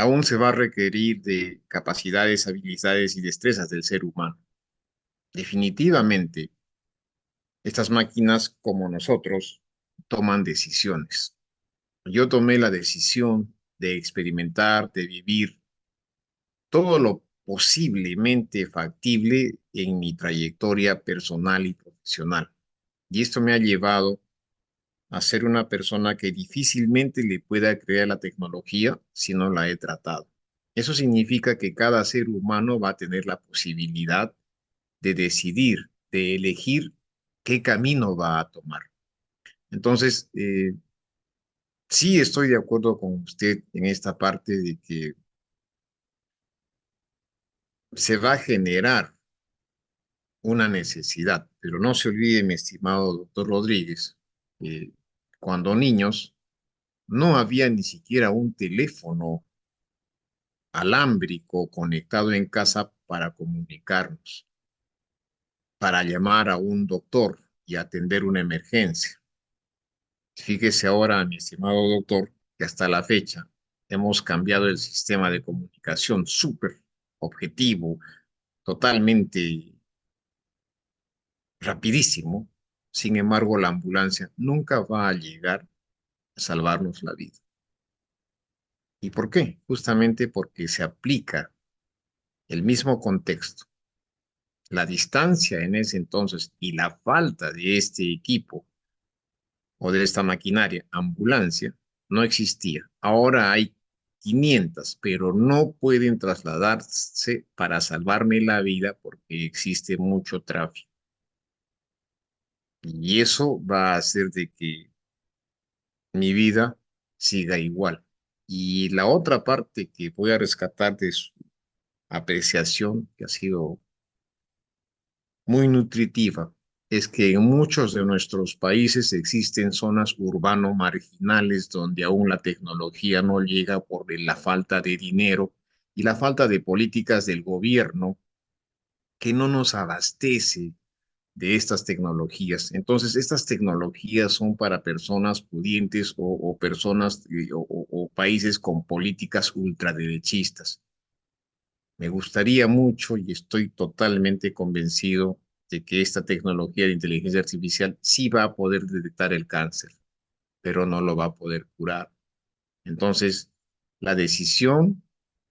aún se va a requerir de capacidades, habilidades y destrezas del ser humano. Definitivamente, estas máquinas, como nosotros, toman decisiones. Yo tomé la decisión de experimentar, de vivir todo lo posiblemente factible en mi trayectoria personal y profesional. Y esto me ha llevado a ser una persona que difícilmente le pueda creer a la tecnología si no la he tratado. Eso significa que cada ser humano va a tener la posibilidad de decidir, de elegir qué camino va a tomar. Entonces, sí estoy de acuerdo con usted en esta parte de que se va a generar una necesidad, pero no se olvide, mi estimado doctor Rodríguez, que cuando niños no había ni siquiera un teléfono alámbrico conectado en casa para comunicarnos, para llamar a un doctor y atender una emergencia. Fíjese ahora, mi estimado doctor, que hasta la fecha hemos cambiado el sistema de comunicación súper objetivo, totalmente rapidísimo. Sin embargo, la ambulancia nunca va a llegar a salvarnos la vida. ¿Y por qué? Justamente porque se aplica el mismo contexto. La distancia en ese entonces y la falta de este equipo o de esta maquinaria, ambulancia, no existía. Ahora hay 500, pero no pueden trasladarse para salvarme la vida porque existe mucho tráfico. Y eso va a hacer de que mi vida siga igual. Y la otra parte que voy a rescatar de su apreciación, que ha sido muy nutritiva, es que en muchos de nuestros países existen zonas urbano marginales donde aún la tecnología no llega por la falta de dinero y la falta de políticas del gobierno que no nos abastece de estas tecnologías. Entonces, estas tecnologías son para personas pudientes o personas o países con políticas ultraderechistas. Me gustaría mucho y estoy totalmente convencido de que esta tecnología de inteligencia artificial sí va a poder detectar el cáncer, pero no lo va a poder curar. Entonces, la decisión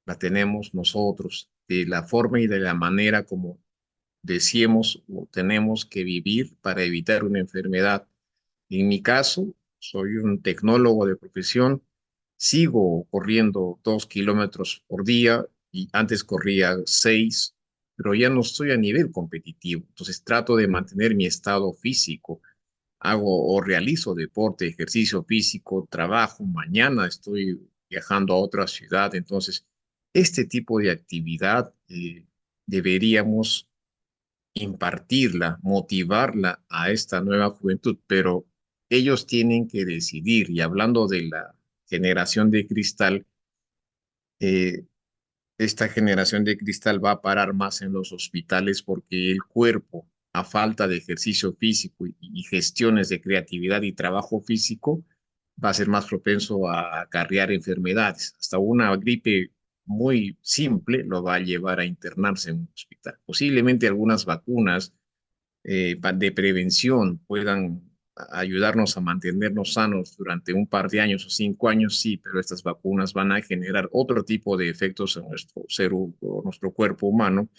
la tenemos nosotros, de la forma y de la manera como decíamos o tenemos que vivir para evitar una enfermedad. En mi caso, soy un tecnólogo de profesión, sigo corriendo 2 kilómetros por día y antes corría 6, pero ya no estoy a nivel competitivo. Entonces trato de mantener mi estado físico. Hago o realizo deporte, ejercicio físico, trabajo. Mañana estoy viajando a otra ciudad. Entonces, este tipo de actividad deberíamos impartirla, motivarla a esta nueva juventud, pero ellos tienen que decidir. Y hablando de la generación de cristal, eh, esta generación de cristal va a parar más en los hospitales porque el cuerpo, a falta de ejercicio físico y gestiones de creatividad y trabajo físico, va a ser más propenso a acarrear enfermedades. Hasta una gripe muy simple lo va a llevar a internarse en un hospital. Posiblemente algunas vacunas de prevención puedan ayudarnos a mantenernos sanos durante un par de años o 5 años, sí, pero estas vacunas van a generar otro tipo de efectos en nuestro o nuestro cuerpo humano.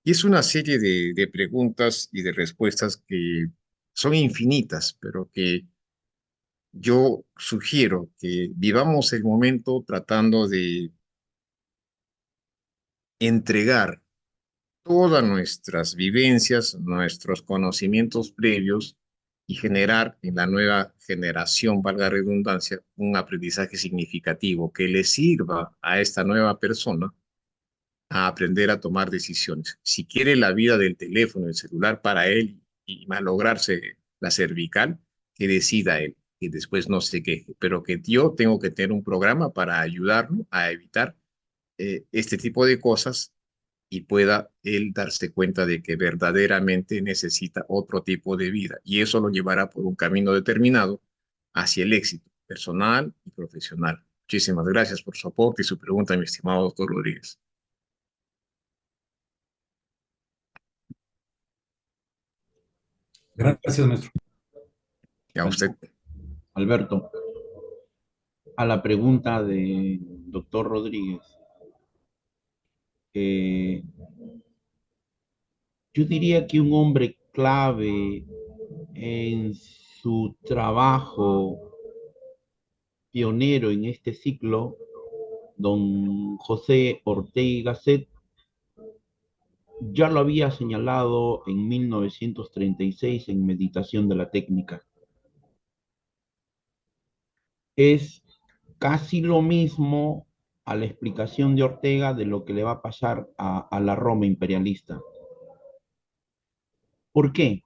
Y es una serie de preguntas y de respuestas que son infinitas, pero que yo sugiero que vivamos el momento tratando de entregar todas nuestras vivencias, nuestros conocimientos previos y generar en la nueva generación, valga la redundancia, un aprendizaje significativo que le sirva a esta nueva persona a aprender a tomar decisiones. Si quiere la vida del teléfono, el celular para él y malograrse la cervical, que decida él, y después no se queje, pero que yo tengo que tener un programa para ayudarlo a evitar este tipo de cosas y pueda él darse cuenta de que verdaderamente necesita otro tipo de vida. Y eso lo llevará por un camino determinado hacia el éxito personal y profesional. Muchísimas gracias por su aporte y su pregunta, mi estimado doctor Rodríguez. Gracias, maestro. Y a usted. Alberto, a la pregunta de doctor Rodríguez, eh, yo diría que un hombre clave en su trabajo pionero en este ciclo, don José Ortega y Gasset, ya lo había señalado en 1936 en Meditación de la Técnica. Es casi lo mismo a la explicación de Ortega de lo que le va a pasar a la Roma imperialista. ¿Por qué?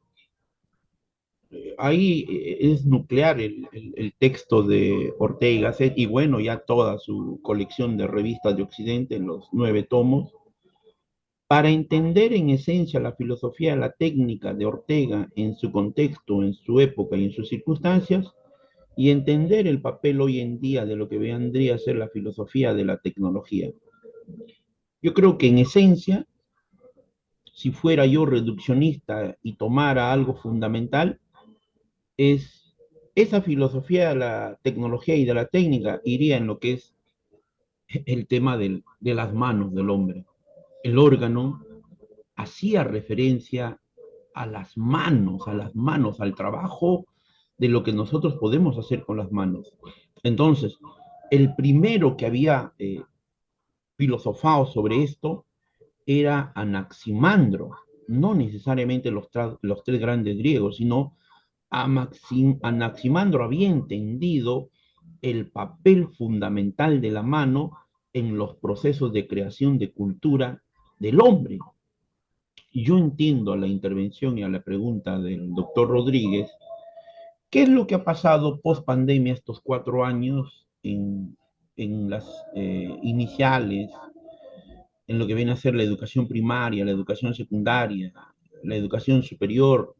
Ahí es nuclear el texto de Ortega y Gasset y bueno, ya toda su colección de revistas de Occidente, en los 9 tomos, para entender en esencia la filosofía de la técnica de Ortega en su contexto, en su época y en sus circunstancias, y entender el papel hoy en día de lo que vendría a ser la filosofía de la tecnología. Yo creo que en esencia, si fuera yo reduccionista y tomara algo fundamental, es esa filosofía de la tecnología y de la técnica iría en lo que es el tema de las manos del hombre. El órgano hacía referencia a las manos, al trabajo de lo que nosotros podemos hacer con las manos. Entonces, el primero que había filosofado sobre esto era Anaximandro, no necesariamente los tres grandes griegos, sino Anaximandro había entendido el papel fundamental de la mano en los procesos de creación de cultura del hombre. Yo entiendo a la intervención y a la pregunta del doctor Rodríguez, ¿qué es lo que ha pasado post pandemia estos 4 años en las iniciales, en lo que viene a ser la educación primaria, la educación secundaria, la educación superior,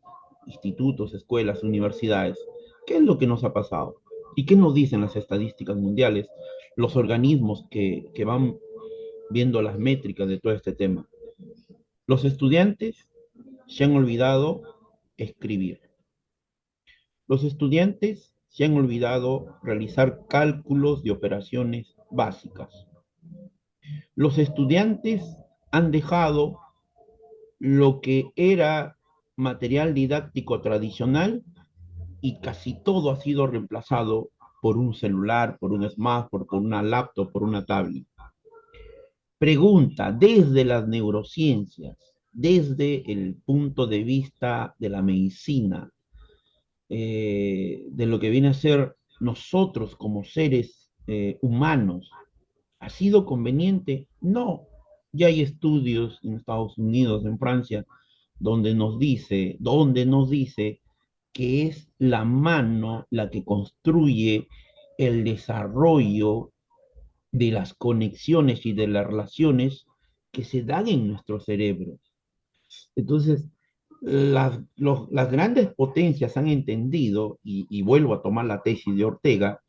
institutos, escuelas, universidades? ¿Qué es lo que nos ha pasado? ¿Y qué nos dicen las estadísticas mundiales, los organismos que van viendo las métricas de todo este tema? Los estudiantes se han olvidado escribir. Los estudiantes se han olvidado realizar cálculos de operaciones básicas. Los estudiantes han dejado lo que era material didáctico tradicional y casi todo ha sido reemplazado por un celular, por un smartphone, por una laptop, por una tablet. Pregunta, desde las neurociencias, desde el punto de vista de la medicina, de lo que viene a ser nosotros como seres humanos, ¿ha sido conveniente? No. Ya hay estudios en Estados Unidos, en Francia, donde nos dice que es la mano la que construye el desarrollo de las conexiones y de las relaciones que se dan en nuestro cerebro. Entonces, las grandes potencias han entendido, y vuelvo a tomar la tesis de Ortega,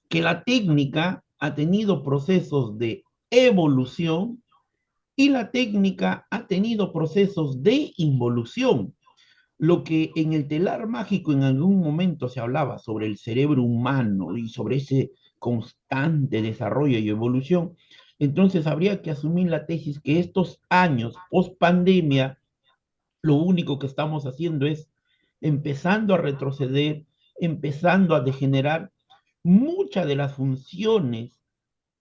que la técnica ha tenido procesos de evolución y la técnica ha tenido procesos de involución. Lo que en el telar mágico en algún momento se hablaba sobre el cerebro humano y sobre ese constante desarrollo y evolución, entonces habría que asumir la tesis que estos años post pandemia lo único que estamos haciendo es empezando a retroceder, empezando a degenerar muchas de las funciones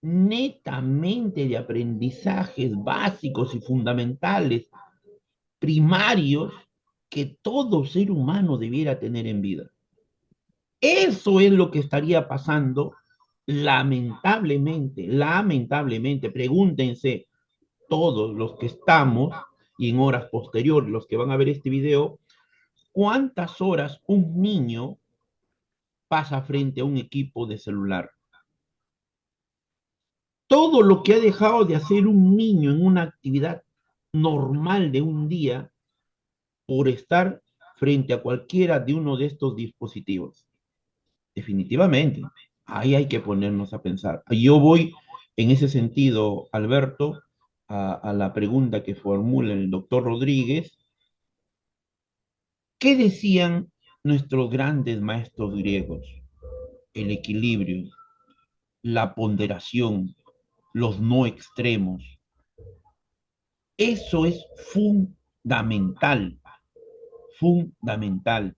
netamente de aprendizajes básicos y fundamentales, primarios, que todo ser humano debiera tener en vida. Eso es lo que estaría pasando lamentablemente, pregúntense todos los que estamos y en horas posteriores, los que van a ver este video, ¿cuántas horas un niño pasa frente a un equipo de celular? Todo lo que ha dejado de hacer un niño en una actividad normal de un día por estar frente a cualquiera de uno de estos dispositivos. Definitivamente, Ahí hay que ponernos a pensar. Yo voy en ese sentido, Alberto, a la pregunta que formula el doctor Rodríguez. ¿Qué decían nuestros grandes maestros griegos? El equilibrio, la ponderación, los no extremos. Eso es fundamental, fundamental.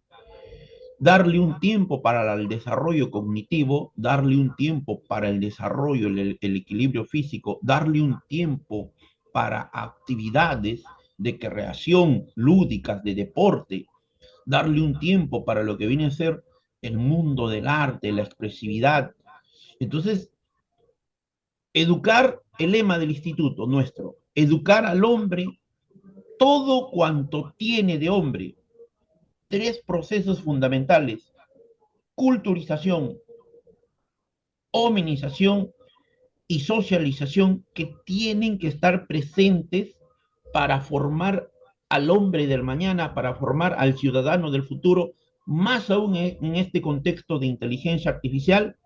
Darle un tiempo para el desarrollo cognitivo, darle un tiempo para el desarrollo, el equilibrio físico, darle un tiempo para actividades de creación lúdicas, de deporte, darle un tiempo para lo que viene a ser el mundo del arte, la expresividad. Entonces, educar, el lema del instituto nuestro, educar al hombre todo cuanto tiene de hombre. Tres procesos fundamentales: culturización, hominización y socialización, que tienen que estar presentes para formar al hombre del mañana, para formar al ciudadano del futuro, más aún en este contexto de inteligencia artificial,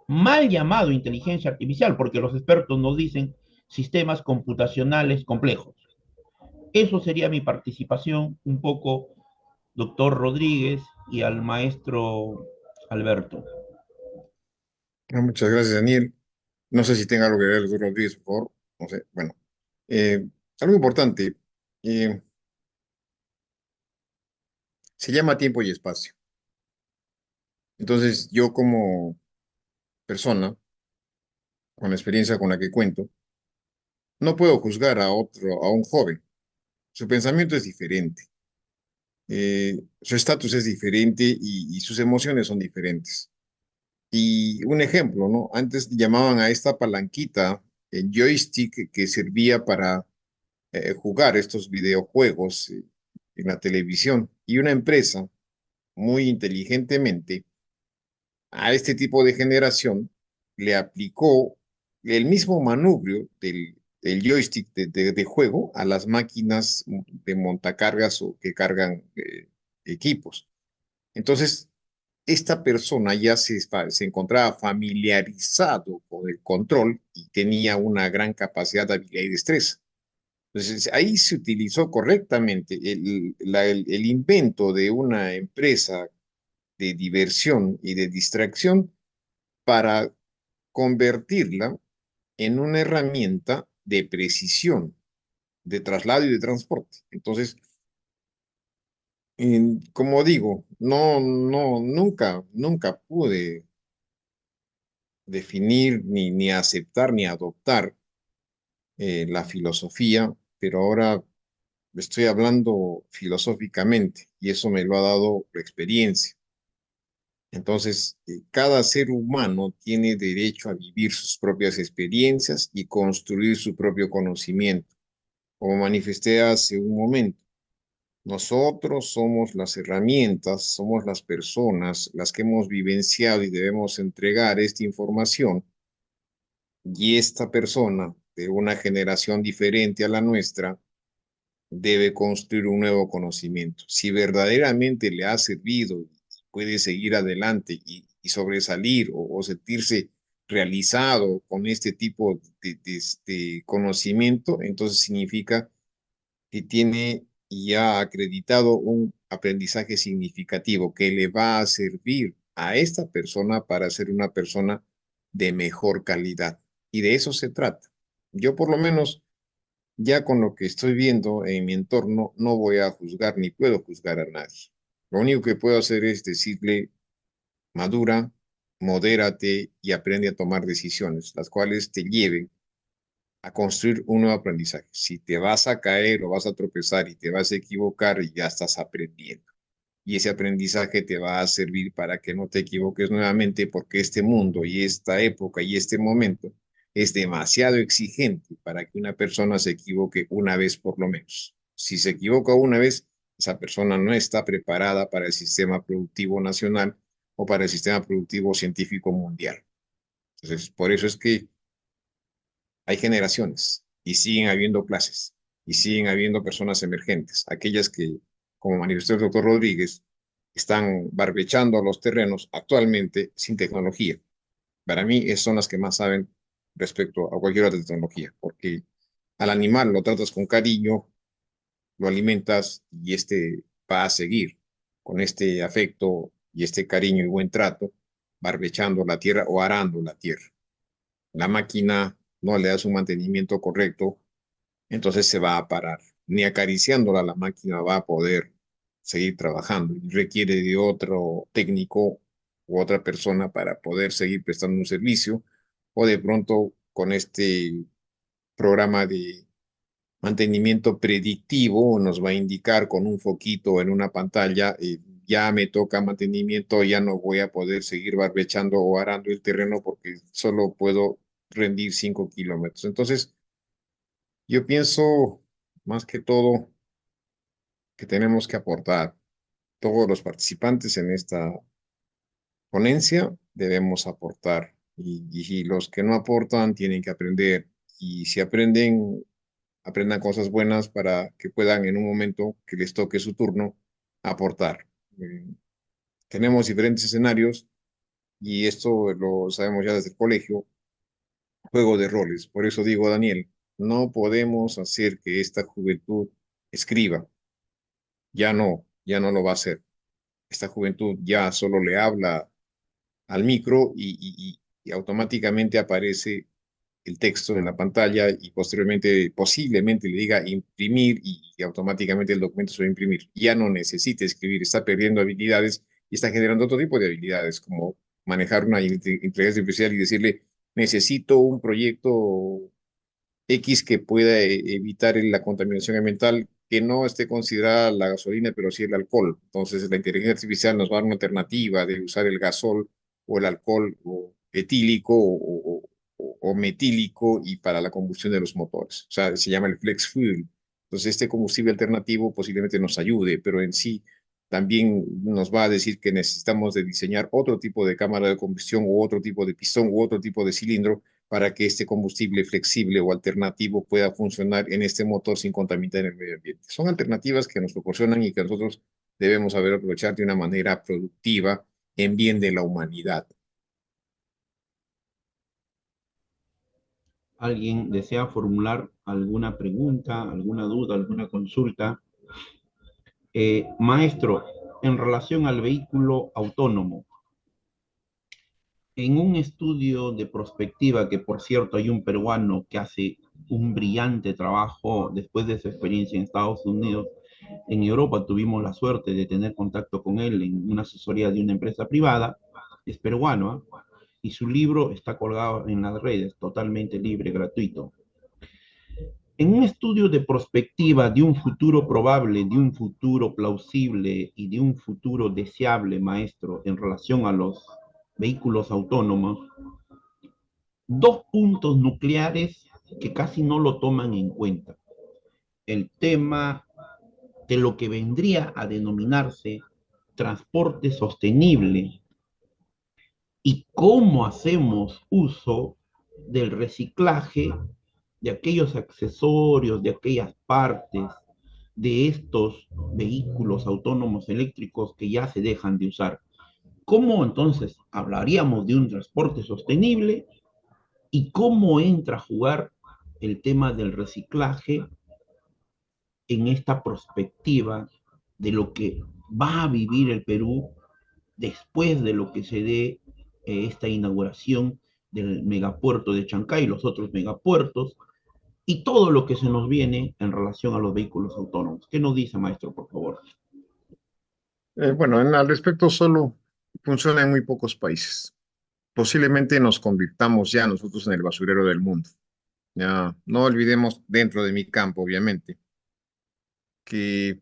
mal llamado inteligencia artificial, porque los expertos nos dicen sistemas computacionales complejos. Eso sería mi participación un poco, doctor Rodríguez, y al maestro Alberto. Muchas gracias, Daniel. No sé si tenga algo que ver el doctor Rodríguez, por favor. No sé. Bueno, eh, algo importante. eh, Se llama tiempo y espacio. Entonces, yo como persona, con la experiencia con la que cuento, no puedo juzgar a un joven. Su pensamiento es diferente, su estatus es diferente y sus emociones son diferentes. Y un ejemplo, ¿no? Antes llamaban a esta palanquita el joystick que servía para jugar estos videojuegos en la televisión. Y una empresa, muy inteligentemente, a este tipo de generación le aplicó el mismo manubrio del joystick de juego a las máquinas de montacargas o que cargan equipos. Entonces, esta persona ya se encontraba familiarizado con el control y tenía una gran capacidad de habilidad y destreza. Entonces, ahí se utilizó correctamente el invento de una empresa de diversión y de distracción para convertirla en una herramienta de precisión, de traslado y de transporte. Entonces, como digo, nunca pude definir, ni aceptar, ni adoptar la filosofía, pero ahora estoy hablando filosóficamente y eso me lo ha dado la experiencia. Entonces, cada ser humano tiene derecho a vivir sus propias experiencias y construir su propio conocimiento. Como manifesté hace un momento, nosotros somos las herramientas, somos las personas, las que hemos vivenciado y debemos entregar esta información, y esta persona de una generación diferente a la nuestra debe construir un nuevo conocimiento. Si verdaderamente le ha servido, puede seguir adelante y sobresalir o sentirse realizado con este tipo de conocimiento, entonces significa que tiene ya acreditado un aprendizaje significativo que le va a servir a esta persona para ser una persona de mejor calidad. Y de eso se trata. Yo por lo menos ya con lo que estoy viendo en mi entorno, no voy a juzgar ni puedo juzgar a nadie. Lo único que puedo hacer es decirle: madura, modérate y aprende a tomar decisiones, las cuales te lleven a construir un nuevo aprendizaje. Si te vas a caer o vas a tropezar y te vas a equivocar, ya estás aprendiendo. Y ese aprendizaje te va a servir para que no te equivoques nuevamente, porque este mundo y esta época y este momento es demasiado exigente para que una persona se equivoque una vez por lo menos. Si se equivoca una vez, esa persona no está preparada para el sistema productivo nacional o para el sistema productivo científico mundial. Entonces, por eso es que hay generaciones y siguen habiendo clases y siguen habiendo personas emergentes, aquellas que, como manifestó el doctor Rodríguez, están barbechando los terrenos actualmente sin tecnología. Para mí, son las que más saben respecto a cualquier otra tecnología, porque al animal lo tratas con cariño, lo alimentas y este va a seguir con este afecto y este cariño y buen trato, barbechando la tierra o arando la tierra. La máquina no le das un mantenimiento correcto, entonces se va a parar. Ni acariciándola la máquina va a poder seguir trabajando y requiere de otro técnico u otra persona para poder seguir prestando un servicio o de pronto con este programa de mantenimiento predictivo nos va a indicar con un foquito en una pantalla, ya me toca mantenimiento, ya no voy a poder seguir barbechando o arando el terreno porque solo puedo rendir 5 kilómetros. Entonces, yo pienso más que todo que tenemos que aportar. Todos los participantes en esta ponencia debemos aportar y los que no aportan tienen que aprender y si aprenden, aprendan cosas buenas para que puedan en un momento que les toque su turno aportar. Eh, Tenemos diferentes escenarios y esto lo sabemos ya desde el colegio, juego de roles. Por eso digo, Daniel, no podemos hacer que esta juventud escriba. Ya no lo va a hacer. Esta juventud ya solo le habla al micro y automáticamente aparece el texto en la pantalla y posteriormente posiblemente le diga imprimir y automáticamente el documento se va a imprimir. Ya no necesita escribir, está perdiendo habilidades y está generando otro tipo de habilidades como manejar una inteligencia artificial y decirle necesito un proyecto X que pueda evitar la contaminación ambiental que no esté considerada la gasolina, pero sí el alcohol. Entonces, la inteligencia artificial nos va a dar una alternativa de usar el gasol o el alcohol o etílico o metílico y para la combustión de los motores. O sea, se llama el flex fuel. Entonces, este combustible alternativo posiblemente nos ayude, pero en sí también nos va a decir que necesitamos de diseñar otro tipo de cámara de combustión u otro tipo de pistón u otro tipo de cilindro para que este combustible flexible o alternativo pueda funcionar en este motor sin contaminar el medio ambiente. Son alternativas que nos proporcionan y que nosotros debemos saber aprovechar de una manera productiva en bien de la humanidad. ¿Alguien desea formular alguna pregunta, alguna duda, alguna consulta? Maestro, en relación al vehículo autónomo, en un estudio de prospectiva, que por cierto hay un peruano que hace un brillante trabajo después de su experiencia en Estados Unidos, en Europa tuvimos la suerte de tener contacto con él en una asesoría de una empresa privada, es peruano, ¿eh? Y su libro está colgado en las redes, totalmente libre, gratuito. En un estudio de prospectiva de un futuro probable, de un futuro plausible y de un futuro deseable, maestro, en relación a los vehículos autónomos, dos puntos nucleares que casi no lo toman en cuenta. El tema de lo que vendría a denominarse transporte sostenible y cómo hacemos uso del reciclaje de aquellos accesorios, de aquellas partes de estos vehículos autónomos eléctricos que ya se dejan de usar. ¿Cómo entonces hablaríamos de un transporte sostenible y cómo entra a jugar el tema del reciclaje en esta perspectiva de lo que va a vivir el Perú después de lo que se dé esta inauguración del megapuerto de Chancay y los otros megapuertos y todo lo que se nos viene en relación a los vehículos autónomos? ¿Qué nos dice, maestro, por favor? Bueno, al respecto solo funciona en muy pocos países. Posiblemente nos convirtamos ya nosotros en el basurero del mundo. Ya, no olvidemos dentro de mi campo, obviamente, que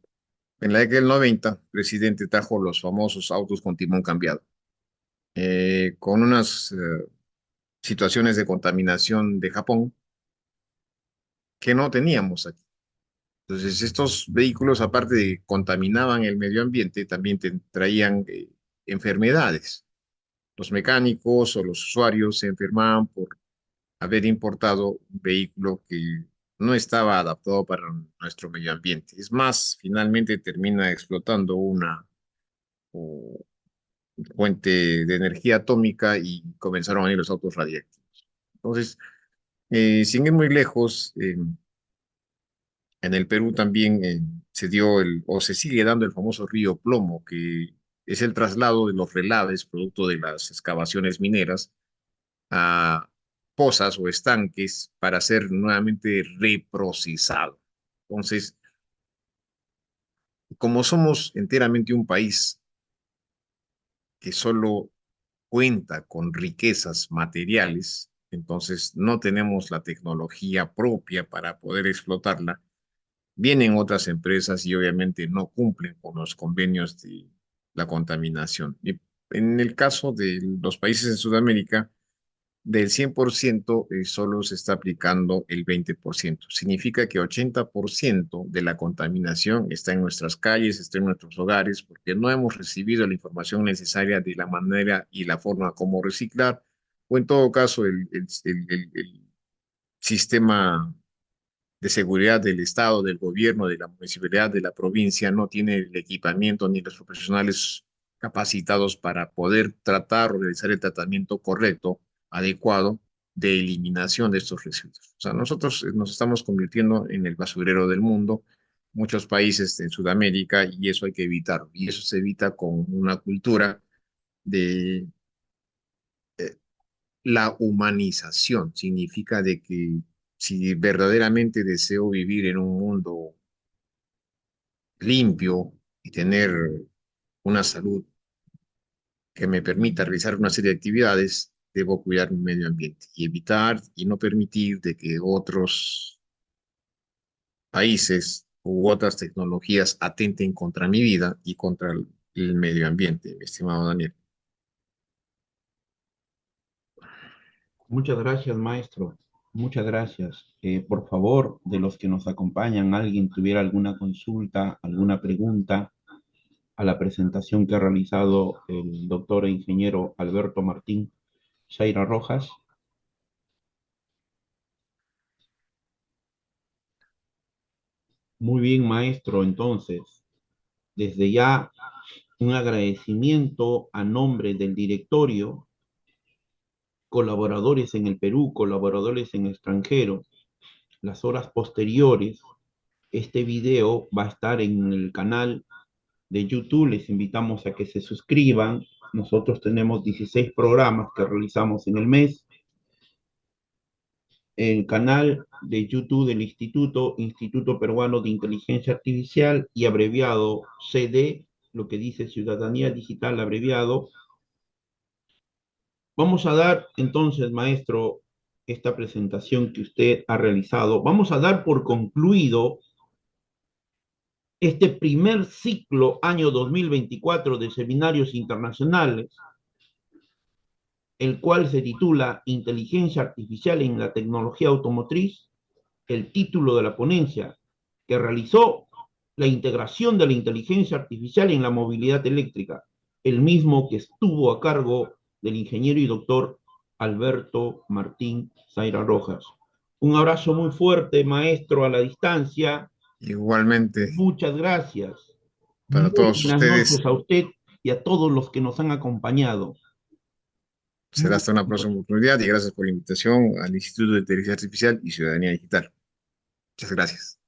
en la década del 90, el presidente trajo los famosos autos con timón cambiado, con unas situaciones de contaminación de Japón que no teníamos aquí. Entonces, estos vehículos, aparte de que contaminaban el medio ambiente, también traían enfermedades. Los mecánicos o los usuarios se enfermaban por haber importado un vehículo que no estaba adaptado para nuestro medio ambiente. Es más, finalmente termina explotando fuente de energía atómica y comenzaron a venir los autos radiactivos. Entonces, sin ir muy lejos, en el Perú también se dio o se sigue dando el famoso río Plomo, que es el traslado de los relaves producto de las excavaciones mineras a pozas o estanques para ser nuevamente reprocesado. Entonces, como somos enteramente un país que solo cuenta con riquezas materiales, entonces no tenemos la tecnología propia para poder explotarla. Vienen otras empresas y obviamente no cumplen con los convenios de la contaminación. Y en el caso de los países en Sudamérica, del 100% solo se está aplicando el 20%. Significa que 80% de la contaminación está en nuestras calles, está en nuestros hogares, porque no hemos recibido la información necesaria de la manera y la forma como reciclar, o en todo caso el sistema de seguridad del Estado, del gobierno, de la municipalidad, de la provincia, no tiene el equipamiento ni los profesionales capacitados para poder tratar o realizar el tratamiento correcto, adecuado de eliminación de estos residuos. O sea, nosotros nos estamos convirtiendo en el basurero del mundo, muchos países en Sudamérica, y eso hay que evitarlo. Y eso se evita con una cultura de la humanización. Significa de que si verdaderamente deseo vivir en un mundo limpio y tener una salud que me permita realizar una serie de actividades, debo cuidar mi medio ambiente y evitar y no permitir de que otros países u otras tecnologías atenten contra mi vida y contra el medio ambiente, mi estimado Daniel. Muchas gracias, maestro. Muchas gracias. Por favor, de los que nos acompañan, alguien tuviera alguna consulta, alguna pregunta a la presentación que ha realizado el doctor e ingeniero Alberto Martín Zaira Rojas. Muy bien, maestro. Entonces, desde ya un agradecimiento a nombre del directorio, colaboradores en el Perú, colaboradores en el extranjero. Las horas posteriores, este video va a estar en el canal de YouTube. Les invitamos a que se suscriban. Nosotros tenemos 16 programas que realizamos en el mes. El canal de YouTube del Instituto Peruano de Inteligencia Artificial, y abreviado CD, lo que dice Ciudadanía Digital abreviado. Vamos a dar entonces, maestro, esta presentación que usted ha realizado. Vamos a dar por concluido este primer ciclo año 2024 de seminarios internacionales, el cual se titula Inteligencia Artificial en la Tecnología Automotriz. El título de la ponencia que realizó: la integración de la inteligencia artificial en la movilidad eléctrica, el mismo que estuvo a cargo del ingeniero y doctor Alberto Martín Zaira Rojas. Un abrazo muy fuerte, maestro, a la distancia. Igualmente, Muchas gracias. para Muy todos buenas noches ustedes, a usted y a todos los que nos han acompañado. será Muy hasta una buenas próxima noches. oportunidad y gracias por la invitación al Instituto de Inteligencia Artificial y Ciudadanía Digital. Muchas gracias.